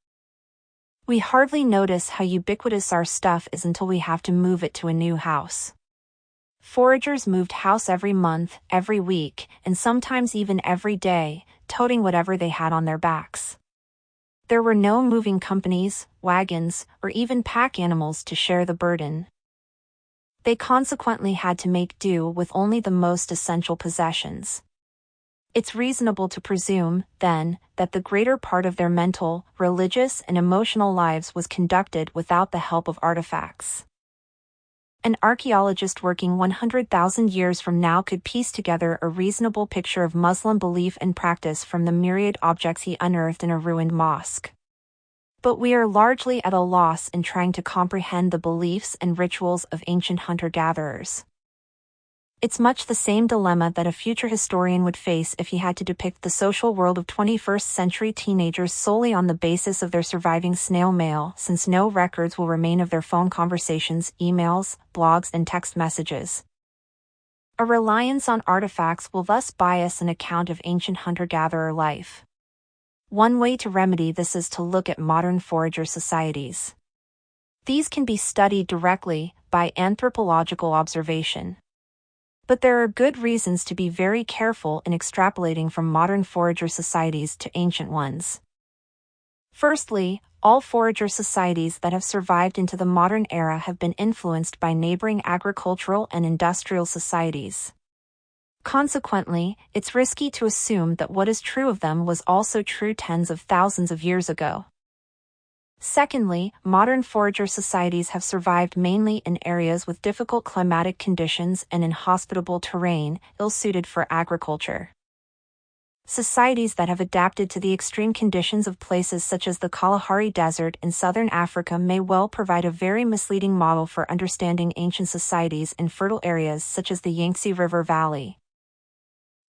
We hardly notice how ubiquitous our stuff is until we have to move it to a new house. Foragers moved house every month, every week, and sometimes even every day, toting whatever they had on their backs. There were no moving companies, wagons, or even pack animals to share the burden. They consequently had to make do with only the most essential possessions. It's reasonable to presume, then, that the greater part of their mental, religious, and emotional lives was conducted without the help of artifacts. An archaeologist working 100,000 years from now could piece together a reasonable picture of Muslim belief and practice from the myriad objects he unearthed in a ruined mosque. But we are largely at a loss in trying to comprehend the beliefs and rituals of ancient hunter-gatherers. It's much the same dilemma that a future historian would face if he had to depict the social world of 21st century teenagers solely on the basis of their surviving snail mail, since no records will remain of their phone conversations, emails, blogs, and text messages. A reliance on artifacts will thus bias an account of ancient hunter-gatherer life. One way to remedy this is to look at modern forager societies. These can be studied directly by anthropological observation. But there are good reasons to be very careful in extrapolating from modern forager societies to ancient ones. Firstly, all forager societies that have survived into the modern era have been influenced by neighboring agricultural and industrial societies. Consequently, it's risky to assume that what is true of them was also true tens of thousands of years ago. Secondly, modern forager societies have survived mainly in areas with difficult climatic conditions and inhospitable terrain, ill-suited for agriculture. Societies that have adapted to the extreme conditions of places such as the Kalahari Desert in southern Africa may well provide a very misleading model for understanding ancient societies in fertile areas such as the Yangtze River Valley.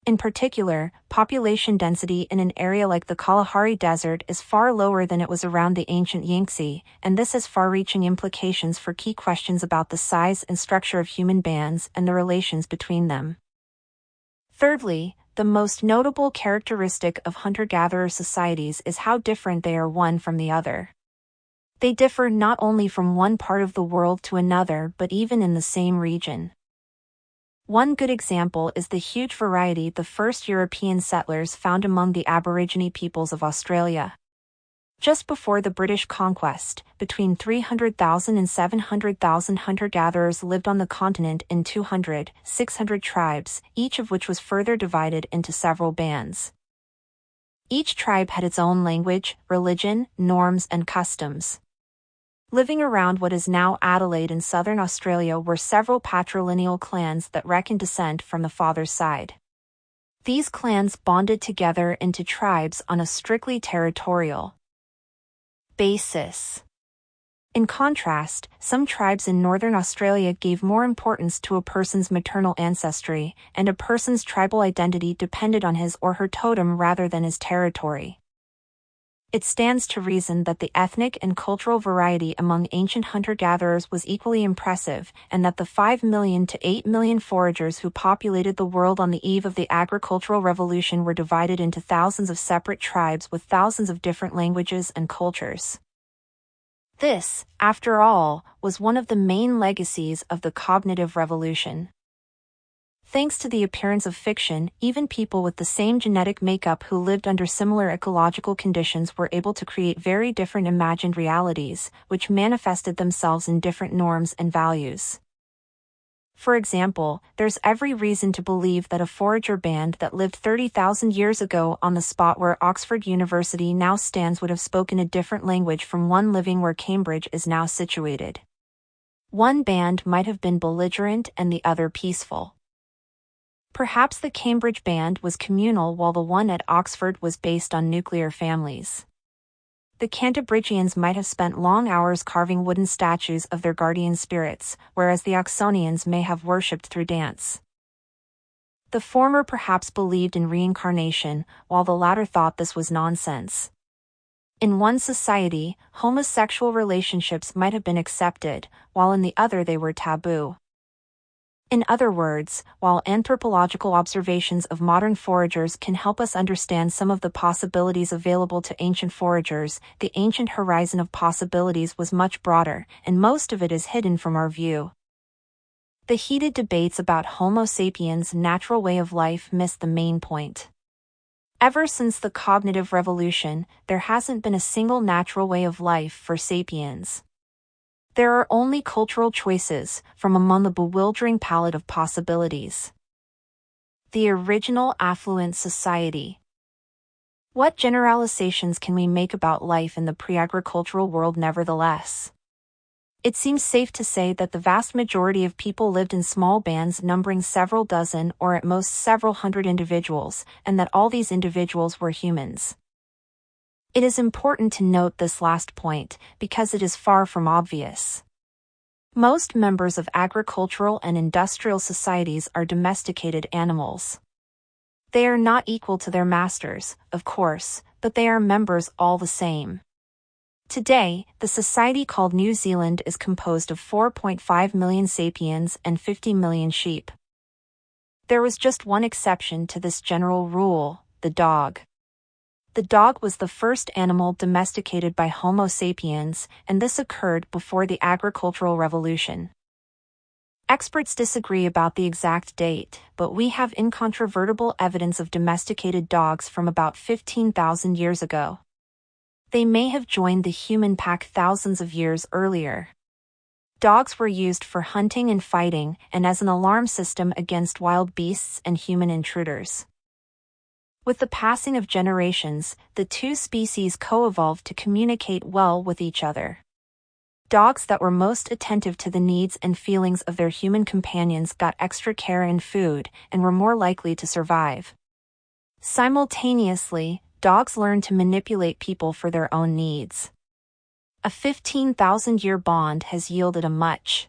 In particular, population density in an area like the Kalahari Desert is far lower than it was around the ancient Yangtze, and this has far-reaching implications for key questions about the size and structure of human bands and the relations between them. Thirdly, the most notable characteristic of hunter-gatherer societies is how different they are one from the other. They differ not only from one part of the world to another but even in the same region. One good example is the huge variety the first European settlers found among the Aborigine peoples of Australia. Just before the British conquest, between 300,000 and 700,000 hunter-gatherers lived on the continent in 600 tribes, each of which was further divided into several bands. Each tribe had its own language, religion, norms, and customs. Living around what is now Adelaide in southern Australia were several patrilineal clans that reckoned descent from the father's side. These clans bonded together into tribes on a strictly territorial basis. In contrast, some tribes in northern Australia gave more importance to a person's maternal ancestry, and a person's tribal identity depended on his or her totem rather than his territory. It stands to reason that the ethnic and cultural variety among ancient hunter-gatherers was equally impressive, and that the 5 million to 8 million foragers who populated the world on the eve of the agricultural revolution were divided into thousands of separate tribes with thousands of different languages and cultures. This, after all, was one of the main legacies of the cognitive revolution. Thanks to the appearance of fiction, even people with the same genetic makeup who lived under similar ecological conditions were able to create very different imagined realities, which manifested themselves in different norms and values. For example, there's every reason to believe that a forager band that lived 30,000 years ago on the spot where Oxford University now stands would have spoken a different language from one living where Cambridge is now situated. One band might have been belligerent and the other peaceful. Perhaps the Cambridge band was communal while the one at Oxford was based on nuclear families. The Cantabrigians might have spent long hours carving wooden statues of their guardian spirits, whereas the Oxonians may have worshipped through dance. The former perhaps believed in reincarnation, while the latter thought this was nonsense. In one society, homosexual relationships might have been accepted, while in the other they were taboo. In other words, while anthropological observations of modern foragers can help us understand some of the possibilities available to ancient foragers, the ancient horizon of possibilities was much broader, and most of it is hidden from our view. The heated debates about Homo sapiens' natural way of life miss the main point. Ever since the cognitive revolution, there hasn't been a single natural way of life for sapiens. There are only cultural choices from among the bewildering palette of possibilities. The original affluent society. What generalizations can we make about life in the pre-agricultural world nevertheless? It seems safe to say that the vast majority of people lived in small bands numbering several dozen or at most several hundred individuals, and that all these individuals were humans. It is important to note this last point, because it is far from obvious. Most members of agricultural and industrial societies are domesticated animals. They are not equal to their masters, of course, but they are members all the same. Today, the society called New Zealand is composed of 4.5 million sapiens and 50 million sheep. There was just one exception to this general rule: the dog. The dog was the first animal domesticated by Homo sapiens, and this occurred before the agricultural revolution. Experts disagree about the exact date, but we have incontrovertible evidence of domesticated dogs from about 15,000 years ago. They may have joined the human pack thousands of years earlier. Dogs were used for hunting and fighting, and as an alarm system against wild beasts and human intruders. With the passing of generations, the two species co-evolved to communicate well with each other. Dogs that were most attentive to the needs and feelings of their human companions got extra care and food, and were more likely to survive. Simultaneously, dogs learned to manipulate people for their own needs. A 15,000-year bond has yielded a much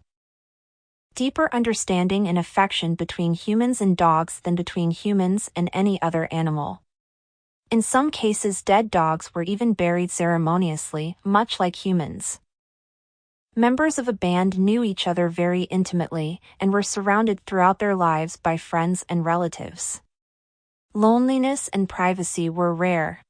deeper understanding and affection between humans and dogs than between humans and any other animal. In some cases, dead dogs were even buried ceremoniously, much like humans. Members of a band knew each other very intimately, and were surrounded throughout their lives by friends and relatives. Loneliness and privacy were rare.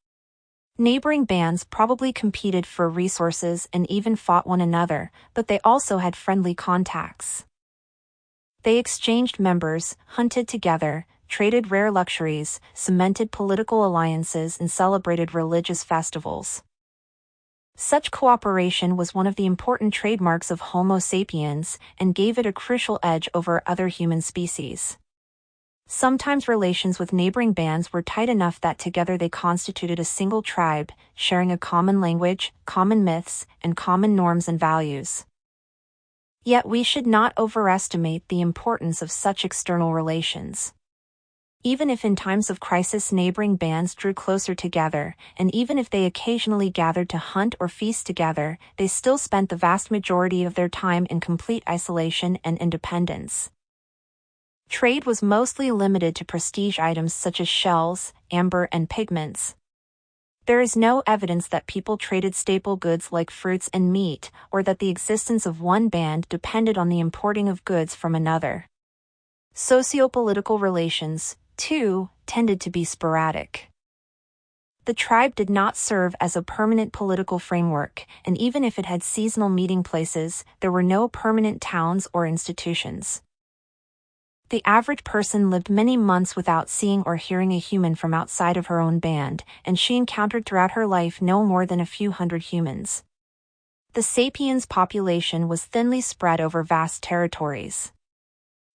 Neighboring bands probably competed for resources and even fought one another, but they also had friendly contacts. They exchanged members, hunted together, traded rare luxuries, cemented political alliances, and celebrated religious festivals. Such cooperation was one of the important trademarks of Homo sapiens, and gave it a crucial edge over other human species. Sometimes relations with neighboring bands were tight enough that together they constituted a single tribe, sharing a common language, common myths, and common norms and values. Yet we should not overestimate the importance of such external relations. Even if in times of crisis neighboring bands drew closer together, and even if they occasionally gathered to hunt or feast together, they still spent the vast majority of their time in complete isolation and independence. Trade was mostly limited to prestige items such as shells, amber, and pigments. There is no evidence that people traded staple goods like fruits and meat, or that the existence of one band depended on the importing of goods from another. Socio-political relations, too, tended to be sporadic. The tribe did not serve as a permanent political framework, and even if it had seasonal meeting places, there were no permanent towns or institutions. The average person lived many months without seeing or hearing a human from outside of her own band, and she encountered throughout her life no more than a few hundred humans. The sapiens population was thinly spread over vast territories.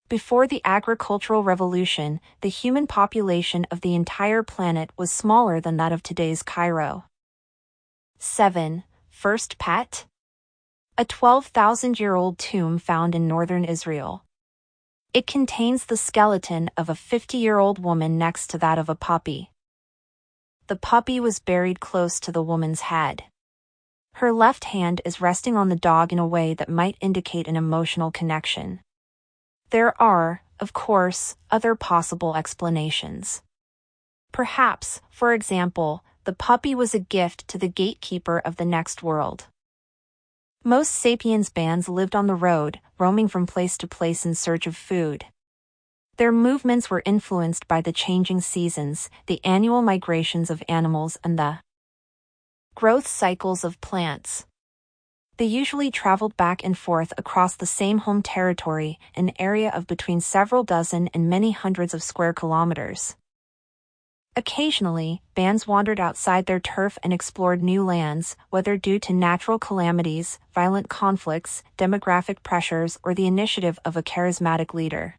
Before the agricultural revolution, the human population of the entire planet was smaller than that of today's Cairo. 7. First pet? A 12,000-year-old tomb found in northern Israel. It contains the skeleton of a 50-year-old woman next to that of a puppy. The puppy was buried close to the woman's head. Her left hand is resting on the dog in a way that might indicate an emotional connection. There are, of course, other possible explanations. Perhaps, for example, the puppy was a gift to the gatekeeper of the next world. Most sapiens bands lived on the road, roaming from place to place in search of food. Their movements were influenced by the changing seasons, the annual migrations of animals, and the growth cycles of plants. They usually traveled back and forth across the same home territory, an area of between several dozen and many hundreds of square kilometers. Occasionally, bands wandered outside their turf and explored new lands, whether due to natural calamities, violent conflicts, demographic pressures, or the initiative of a charismatic leader.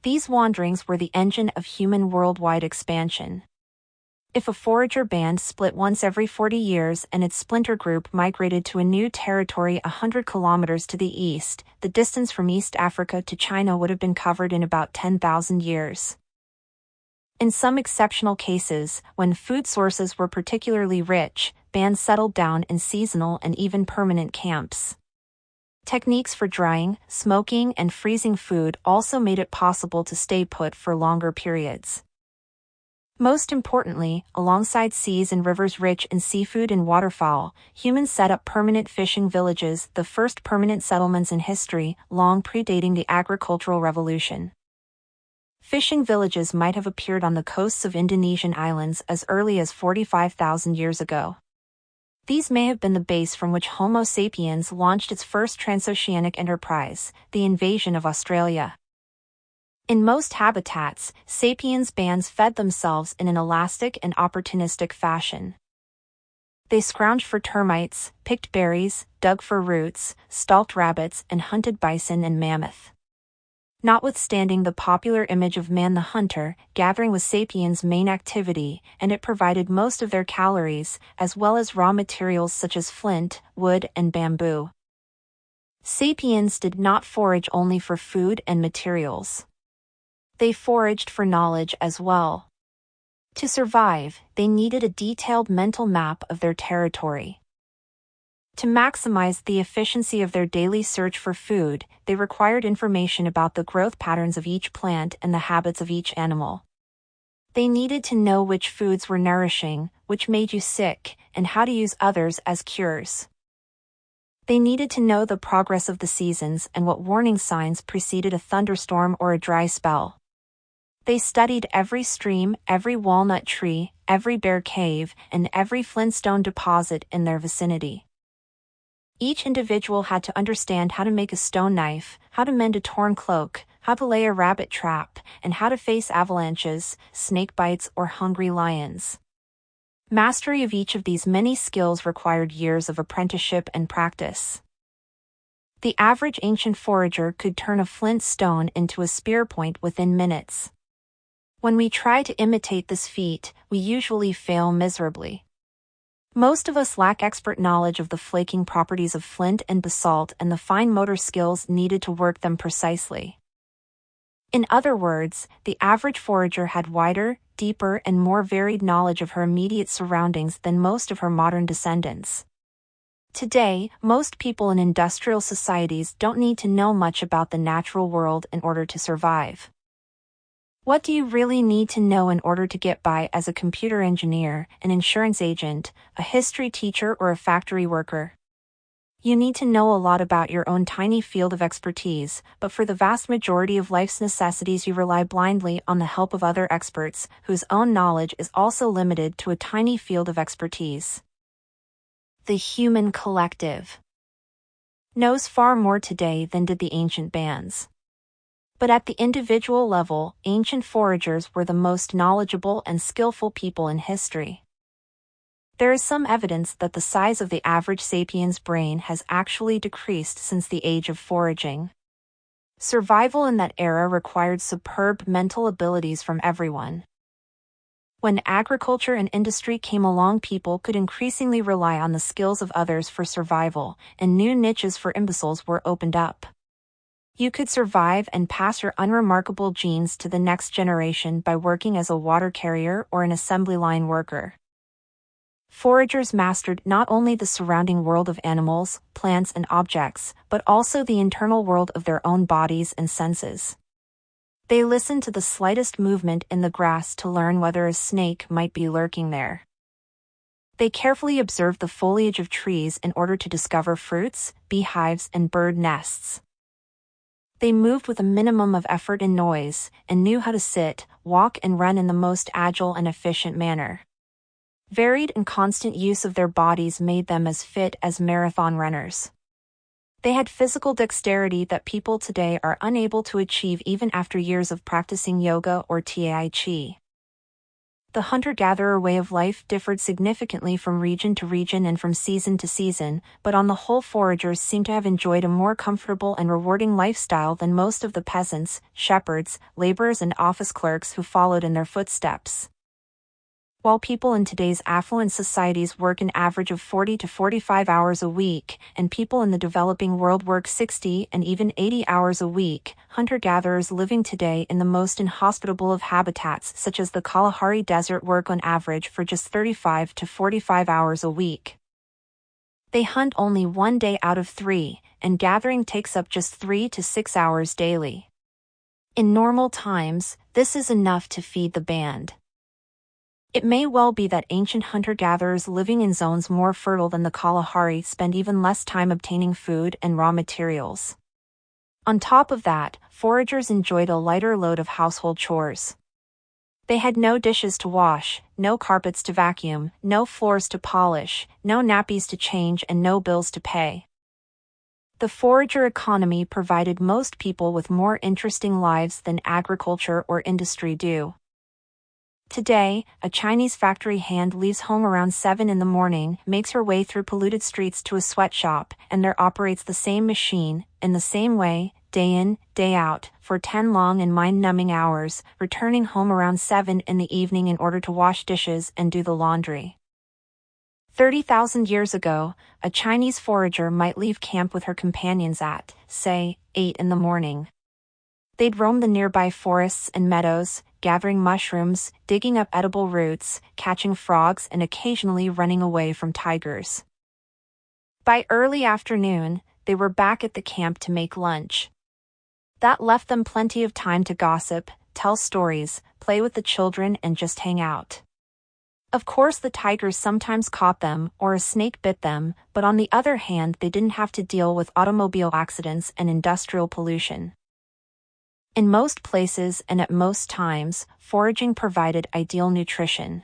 These wanderings were the engine of human worldwide expansion. If a forager band split once every 40 years and its splinter group migrated to a new territory 100 kilometers to the east, the distance from East Africa to China would have been covered in about 10,000 years. In some exceptional cases, when food sources were particularly rich, bands settled down in seasonal and even permanent camps. Techniques for drying, smoking, and freezing food also made it possible to stay put for longer periods. Most importantly, alongside seas and rivers rich in seafood and waterfowl, humans set up permanent fishing villages, the first permanent settlements in history, long predating the agricultural revolution. Fishing villages might have appeared on the coasts of Indonesian islands as early as 45,000 years ago. These may have been the base from which Homo sapiens launched its first transoceanic enterprise, the invasion of Australia. In most habitats, sapiens bands fed themselves in an elastic and opportunistic fashion. They scrounged for termites, picked berries, dug for roots, stalked rabbits, and hunted bison and mammoth. Notwithstanding the popular image of man the hunter, gathering was sapiens' main activity, and it provided most of their calories, as well as raw materials such as flint, wood, and bamboo. Sapiens did not forage only for food and materials. They foraged for knowledge as well. To survive, they needed a detailed mental map of their territory. To maximize the efficiency of their daily search for food, they required information about the growth patterns of each plant and the habits of each animal. They needed to know which foods were nourishing, which made you sick, and how to use others as cures. They needed to know the progress of the seasons and what warning signs preceded a thunderstorm or a dry spell. They studied every stream, every walnut tree, every bear cave, and every flintstone deposit in their vicinity. Each individual had to understand how to make a stone knife, how to mend a torn cloak, how to lay a rabbit trap, and how to face avalanches, snake bites, or hungry lions. Mastery of each of these many skills required years of apprenticeship and practice. The average ancient forager could turn a flint stone into a spear point within minutes. When we try to imitate this feat, we usually fail miserably. Most of us lack expert knowledge of the flaking properties of flint and basalt and the fine motor skills needed to work them precisely. In other words, the average forager had wider, deeper, and more varied knowledge of her immediate surroundings than most of her modern descendants. Today, most people in industrial societies don't need to know much about the natural world in order to survive. What do you really need to know in order to get by as a computer engineer, an insurance agent, a history teacher, or a factory worker? You need to know a lot about your own tiny field of expertise, but for the vast majority of life's necessities you rely blindly on the help of other experts, whose own knowledge is also limited to a tiny field of expertise. The human collective knows far more today than did the ancient bands. But at the individual level, ancient foragers were the most knowledgeable and skillful people in history. There is some evidence that the size of the average sapien's brain has actually decreased since the age of foraging. Survival in that era required superb mental abilities from everyone. When agriculture and industry came along, people could increasingly rely on the skills of others for survival, and new niches for imbeciles were opened up. You could survive and pass your unremarkable genes to the next generation by working as a water carrier or an assembly line worker. Foragers mastered not only the surrounding world of animals, plants, and objects, but also the internal world of their own bodies and senses. They listened to the slightest movement in the grass to learn whether a snake might be lurking there. They carefully observed the foliage of trees in order to discover fruits, beehives, and bird nests. They moved with a minimum of effort and noise, and knew how to sit, walk, and run in the most agile and efficient manner. Varied and constant use of their bodies made them as fit as marathon runners. They had physical dexterity that people today are unable to achieve even after years of practicing yoga or Tai Chi. The hunter-gatherer way of life differed significantly from region to region and from season to season, but on the whole foragers seem to have enjoyed a more comfortable and rewarding lifestyle than most of the peasants, shepherds, laborers, and office clerks who followed in their footsteps. While people in today's affluent societies work an average of 40 to 45 hours a week, and people in the developing world work 60 and even 80 hours a week, hunter-gatherers living today in the most inhospitable of habitats such as the Kalahari Desert work on average for just 35 to 45 hours a week. They hunt only 1 day out of 3, and gathering takes up just 3 to 6 hours daily. In normal times, this is enough to feed the band. It may well be that ancient hunter-gatherers living in zones more fertile than the Kalahari spend even less time obtaining food and raw materials. On top of that, foragers enjoyed a lighter load of household chores. They had no dishes to wash, no carpets to vacuum, no floors to polish, no nappies to change, and no bills to pay. The forager economy provided most people with more interesting lives than agriculture or industry do. Today, a Chinese factory hand leaves home around 7 in the morning, makes her way through polluted streets to a sweatshop, and there operates the same machine, in the same way, day in, day out, for 10 long and mind-numbing hours, returning home around 7 in the evening in order to wash dishes and do the laundry. 30,000 years ago, a Chinese forager might leave camp with her companions at, say, 8 in the morning. They'd roam the nearby forests and meadows, gathering mushrooms, digging up edible roots, catching frogs, and occasionally running away from tigers. By early afternoon, they were back at the camp to make lunch. That left them plenty of time to gossip, tell stories, play with the children, and just hang out. Of course, the tigers sometimes caught them, or a snake bit them, but on the other hand, they didn't have to deal with automobile accidents and industrial pollution. In most places and at most times, foraging provided ideal nutrition.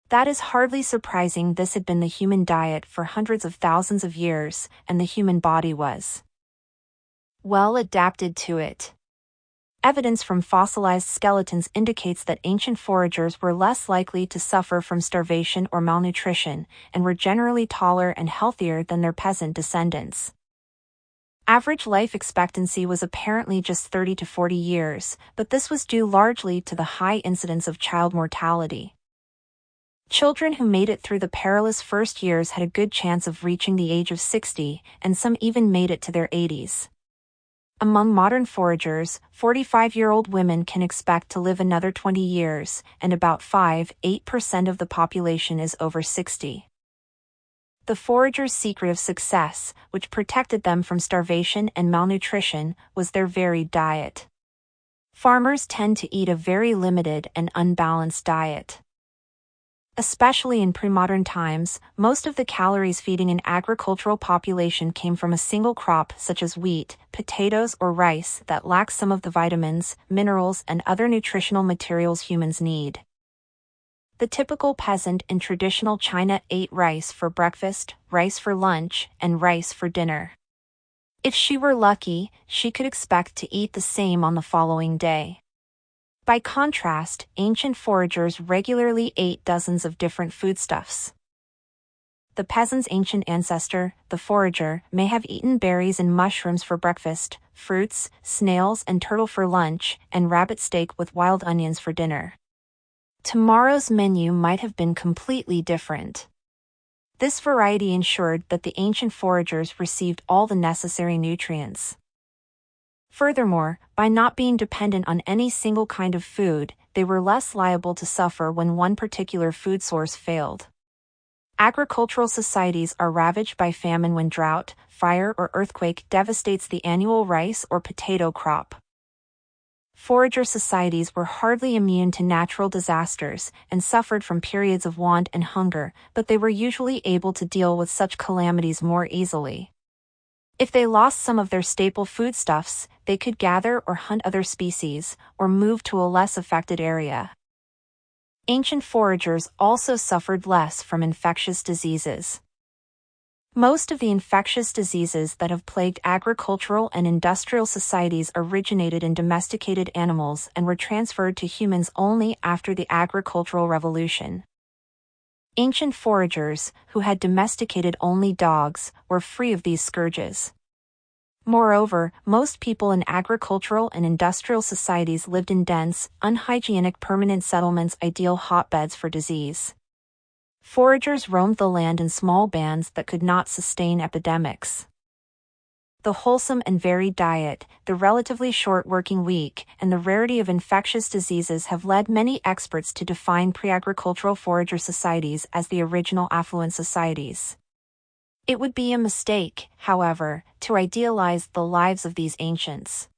That is hardly surprising. This had been the human diet for hundreds of thousands of years, and the human body was well adapted to it. Evidence from fossilized skeletons indicates that ancient foragers were less likely to suffer from starvation or malnutrition, and were generally taller and healthier than their peasant descendants. Average life expectancy was apparently just 30 to 40 years, but this was due largely to the high incidence of child mortality. Children who made it through the perilous first years had a good chance of reaching the age of 60, and some even made it to their 80s. Among modern foragers, 45-year-old women can expect to live another 20 years, and about 5–8% of the population is over 60. The foragers' secret of success, which protected them from starvation and malnutrition, was their varied diet. Farmers tend to eat a very limited and unbalanced diet. Especially in pre-modern times, most of the calories feeding an agricultural population came from a single crop such as wheat, potatoes, or rice that lacks some of the vitamins, minerals, and other nutritional materials humans need. The typical peasant in traditional China ate rice for breakfast, rice for lunch, and rice for dinner. If she were lucky, she could expect to eat the same on the following day. By contrast, ancient foragers regularly ate dozens of different foodstuffs. The peasant's ancient ancestor, the forager, may have eaten berries and mushrooms for breakfast, fruits, snails and turtle for lunch, and rabbit steak with wild onions for dinner. Tomorrow's menu might have been completely different. This variety ensured that the ancient foragers received all the necessary nutrients. Furthermore, by not being dependent on any single kind of food, they were less liable to suffer when one particular food source failed. Agricultural societies are ravaged by famine when drought, fire, or earthquake devastates the annual rice or potato crop. Forager societies were hardly immune to natural disasters and suffered from periods of want and hunger, but they were usually able to deal with such calamities more easily. If they lost some of their staple foodstuffs, they could gather or hunt other species, or move to a less affected area. Ancient foragers also suffered less from infectious diseases. Most of the infectious diseases that have plagued agricultural and industrial societies originated in domesticated animals and were transferred to humans only after the agricultural revolution. Ancient foragers, who had domesticated only dogs, were free of these scourges. Moreover, most people in agricultural and industrial societies lived in dense, unhygienic permanent settlements, ideal hotbeds for disease. Foragers roamed the land in small bands that could not sustain epidemics. The wholesome and varied diet, the relatively short working week, and the rarity of infectious diseases have led many experts to define pre-agricultural forager societies as the original affluent societies. It would be a mistake, however, to idealize the lives of these ancients.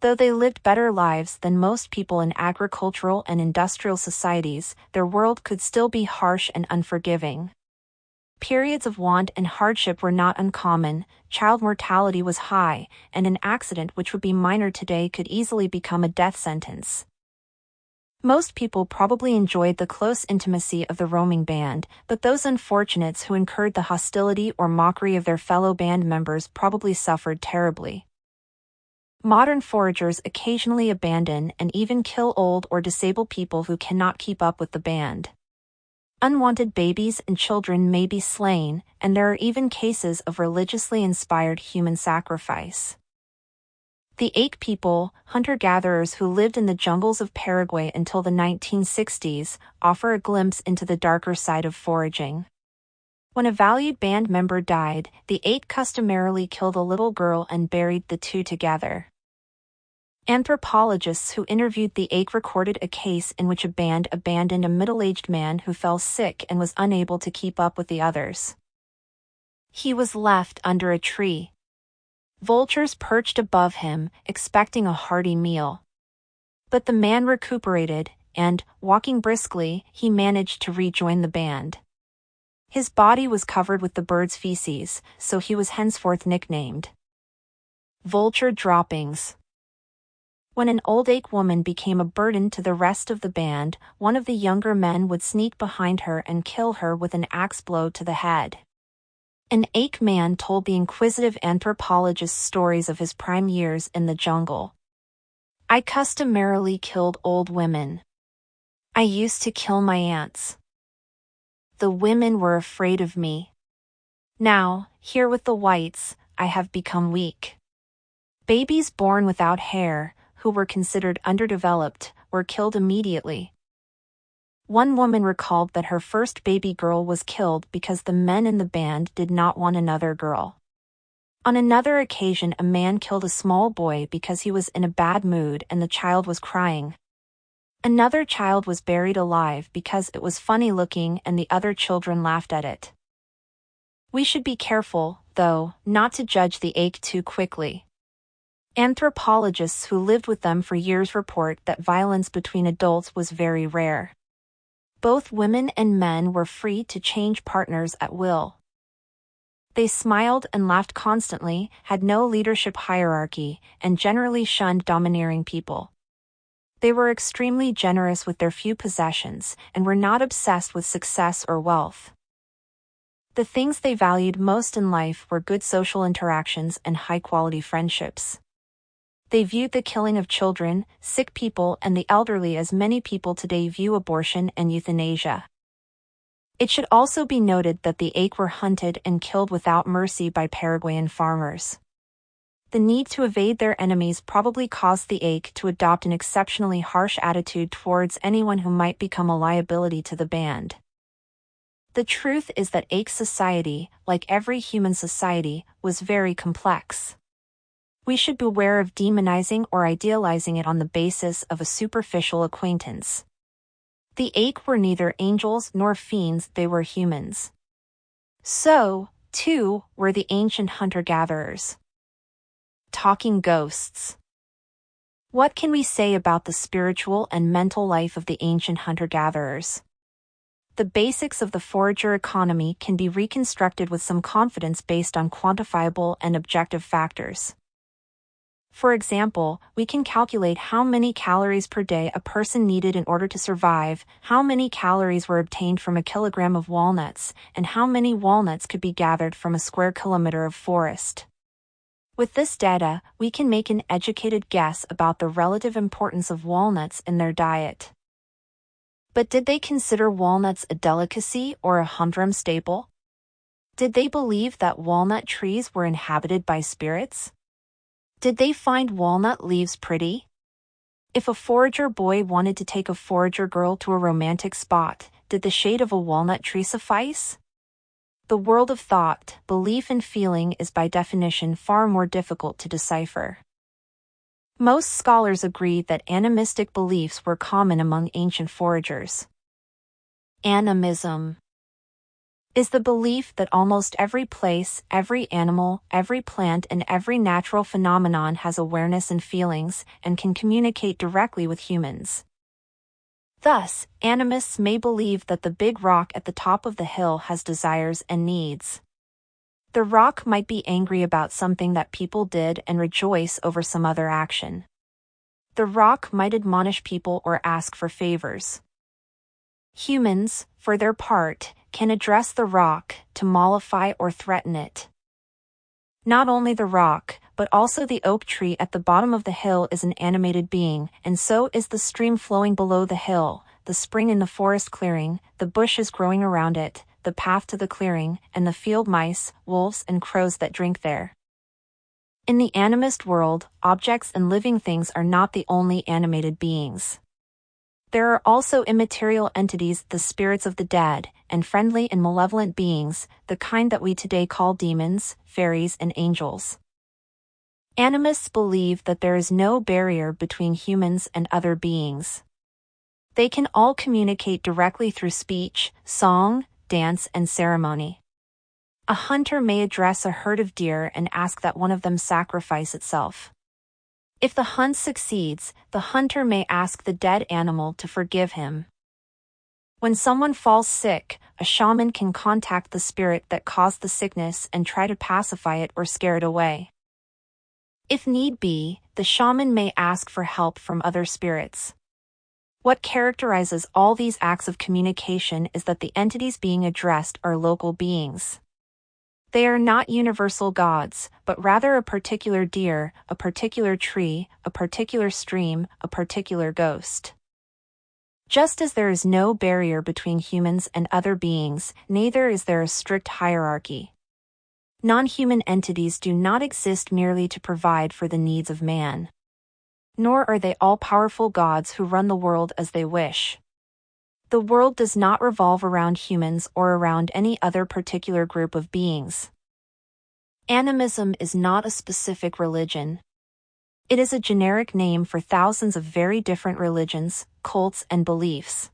Though they lived better lives than most people in agricultural and industrial societies, their world could still be harsh and unforgiving. Periods of want and hardship were not uncommon, child mortality was high, and an accident which would be minor today could easily become a death sentence. Most people probably enjoyed the close intimacy of the roaming band, but those unfortunates who incurred the hostility or mockery of their fellow band members probably suffered terribly. Modern foragers occasionally abandon and even kill old or disabled people who cannot keep up with the band. Unwanted babies and children may be slain, and there are even cases of religiously inspired human sacrifice. The Ache people, hunter-gatherers who lived in the jungles of Paraguay until the 1960s, offer a glimpse into the darker side of foraging. When a valued band member died, the Ache customarily killed a little girl and buried the two together. Anthropologists who interviewed the Ache recorded a case in which a band abandoned a middle-aged man who fell sick and was unable to keep up with the others. He was left under a tree. Vultures perched above him, expecting a hearty meal. But the man recuperated, and, walking briskly, he managed to rejoin the band. His body was covered with the bird's feces, so he was henceforth nicknamed Vulture Droppings. When an old Ache woman became a burden to the rest of the band, one of the younger men would sneak behind her and kill her with an axe blow to the head. An Ache man told the inquisitive anthropologist stories of his prime years in the jungle. I customarily killed old women. I used to kill my aunts. The women were afraid of me. Now, here with the whites, I have become weak. Babies born without hair, who were considered underdeveloped, were killed immediately. One woman recalled that her first baby girl was killed because the men in the band did not want another girl. On another occasion, a man killed a small boy because he was in a bad mood and the child was crying. Another child was buried alive because it was funny looking and the other children laughed at it. We should be careful, though, not to judge the Ache too quickly. Anthropologists who lived with them for years report that violence between adults was very rare. Both women and men were free to change partners at will. They smiled and laughed constantly, had no leadership hierarchy, and generally shunned domineering people. They were extremely generous with their few possessions, and were not obsessed with success or wealth. The things they valued most in life were good social interactions and high-quality friendships. They viewed the killing of children, sick people, and the elderly as many people today view abortion and euthanasia. It should also be noted that the Ache were hunted and killed without mercy by Paraguayan farmers. The need to evade their enemies probably caused the Ache to adopt an exceptionally harsh attitude towards anyone who might become a liability to the band. The truth is that Ache society, like every human society, was very complex. We should beware of demonizing or idealizing it on the basis of a superficial acquaintance. The Ache were neither angels nor fiends, they were humans. So, too, were the ancient hunter-gatherers. Talking ghosts. What can we say about the spiritual and mental life of the ancient hunter-gatherers? The basics of the forager economy can be reconstructed with some confidence based on quantifiable and objective factors. For example, we can calculate how many calories per day a person needed in order to survive, how many calories were obtained from a kilogram of walnuts, and how many walnuts could be gathered from a square kilometer of forest. With this data, we can make an educated guess about the relative importance of walnuts in their diet. But did they consider walnuts a delicacy or a humdrum staple? Did they believe that walnut trees were inhabited by spirits? Did they find walnut leaves pretty? If a forager boy wanted to take a forager girl to a romantic spot, did the shade of a walnut tree suffice? The world of thought, belief and feeling is by definition far more difficult to decipher. Most scholars agree that animistic beliefs were common among ancient foragers. Animism. is the belief that almost every place, every animal, every plant, and every natural phenomenon has awareness and feelings, and can communicate directly with humans. Thus, animists may believe that the big rock at the top of the hill has desires and needs. The rock might be angry about something that people did and rejoice over some other action. The rock might admonish people or ask for favors. Humans, for their part, can address the rock to mollify or threaten it. Not only the rock, but also the oak tree at the bottom of the hill is an animated being, and so is the stream flowing below the hill, the spring in the forest clearing, the bushes growing around it, the path to the clearing, and the field mice, wolves, and crows that drink there. In the animist world, objects and living things are not the only animated beings. There are also immaterial entities, the spirits of the dead, and friendly and malevolent beings, the kind that we today call demons, fairies, and angels. Animists believe that there is no barrier between humans and other beings. They can all communicate directly through speech, song, dance, and ceremony. A hunter may address a herd of deer and ask that one of them sacrifice itself. If the hunt succeeds, the hunter may ask the dead animal to forgive him. When someone falls sick, a shaman can contact the spirit that caused the sickness and try to pacify it or scare it away. If need be, the shaman may ask for help from other spirits. What characterizes all these acts of communication is that the entities being addressed are local beings. They are not universal gods, but rather a particular deer, a particular tree, a particular stream, a particular ghost. Just as there is no barrier between humans and other beings, neither is there a strict hierarchy. Non-human entities do not exist merely to provide for the needs of man. Nor are they all-powerful gods who run the world as they wish. The world does not revolve around humans or around any other particular group of beings. Animism is not a specific religion. It is a generic name for thousands of very different religions, cults, and beliefs.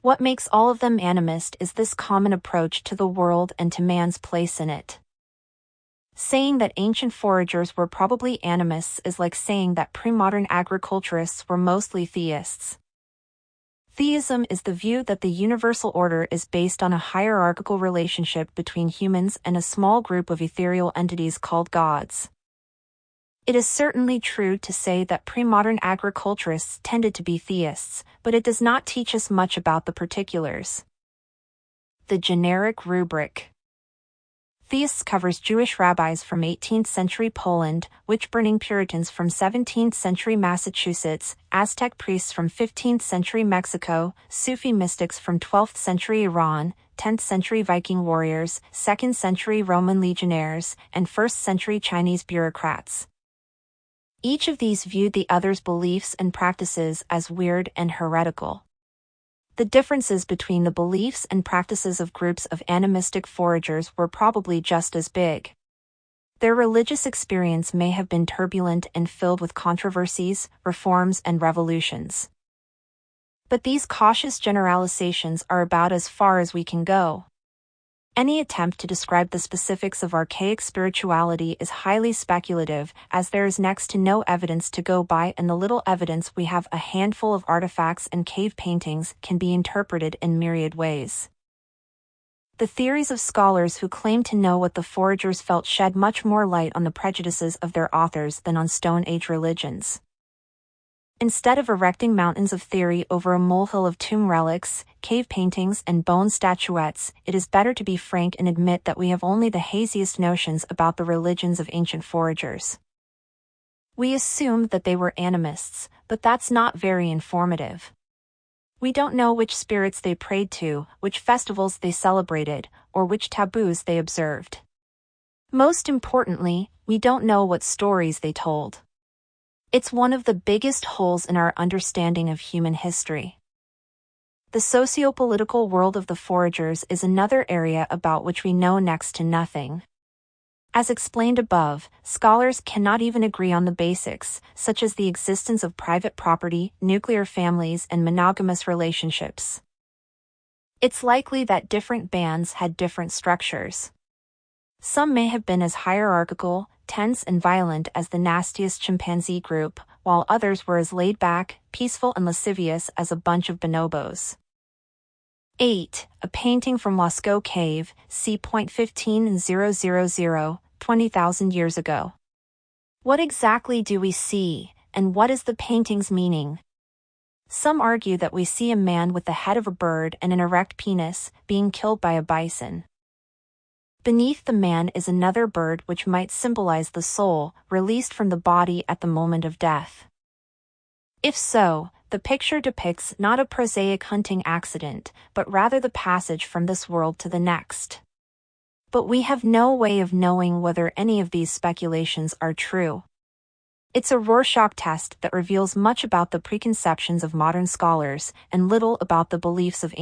What makes all of them animist is this common approach to the world and to man's place in it. Saying that ancient foragers were probably animists is like saying that pre-modern agriculturists were mostly theists. Theism is the view that the universal order is based on a hierarchical relationship between humans and a small group of ethereal entities called gods. It is certainly true to say that pre-modern agriculturists tended to be theists, but it does not teach us much about the particulars. The generic rubric. Theists covers Jewish rabbis from 18th century Poland, witch-burning Puritans from 17th century Massachusetts, Aztec priests from 15th century Mexico, Sufi mystics from 12th century Iran, 10th century Viking warriors, 2nd century Roman legionnaires, and 1st century Chinese bureaucrats. Each of these viewed the other's beliefs and practices as weird and heretical. The differences between the beliefs and practices of groups of animistic foragers were probably just as big. Their religious experience may have been turbulent and filled with controversies, reforms, and revolutions. But these cautious generalizations are about as far as we can go. Any attempt to describe the specifics of archaic spirituality is highly speculative, as there is next to no evidence to go by, and the little evidence we have, a handful of artifacts and cave paintings, can be interpreted in myriad ways. The theories of scholars who claim to know what the foragers felt shed much more light on the prejudices of their authors than on Stone Age religions. Instead of erecting mountains of theory over a molehill of tomb relics, cave paintings, and bone statuettes, it is better to be frank and admit that we have only the haziest notions about the religions of ancient foragers. We assume that they were animists, but that's not very informative. We don't know which spirits they prayed to, which festivals they celebrated, or which taboos they observed. Most importantly, we don't know what stories they told. It's one of the biggest holes in our understanding of human history. The socio-political world of the foragers is another area about which we know next to nothing. As explained above, scholars cannot even agree on the basics, such as the existence of private property, nuclear families, and monogamous relationships. It's likely that different bands had different structures. Some may have been as hierarchical, tense and violent as the nastiest chimpanzee group, while others were as laid-back, peaceful and lascivious as a bunch of bonobos. 8. A painting from Lascaux Cave, c. 15,000, 20,000 years ago. What exactly do we see, and what is the painting's meaning? Some argue that we see a man with the head of a bird and an erect penis, being killed by a bison. Beneath the man is another bird which might symbolize the soul, released from the body at the moment of death. If so, the picture depicts not a prosaic hunting accident, but rather the passage from this world to the next. But we have no way of knowing whether any of these speculations are true. It's a Rorschach test that reveals much about the preconceptions of modern scholars and little about the beliefs of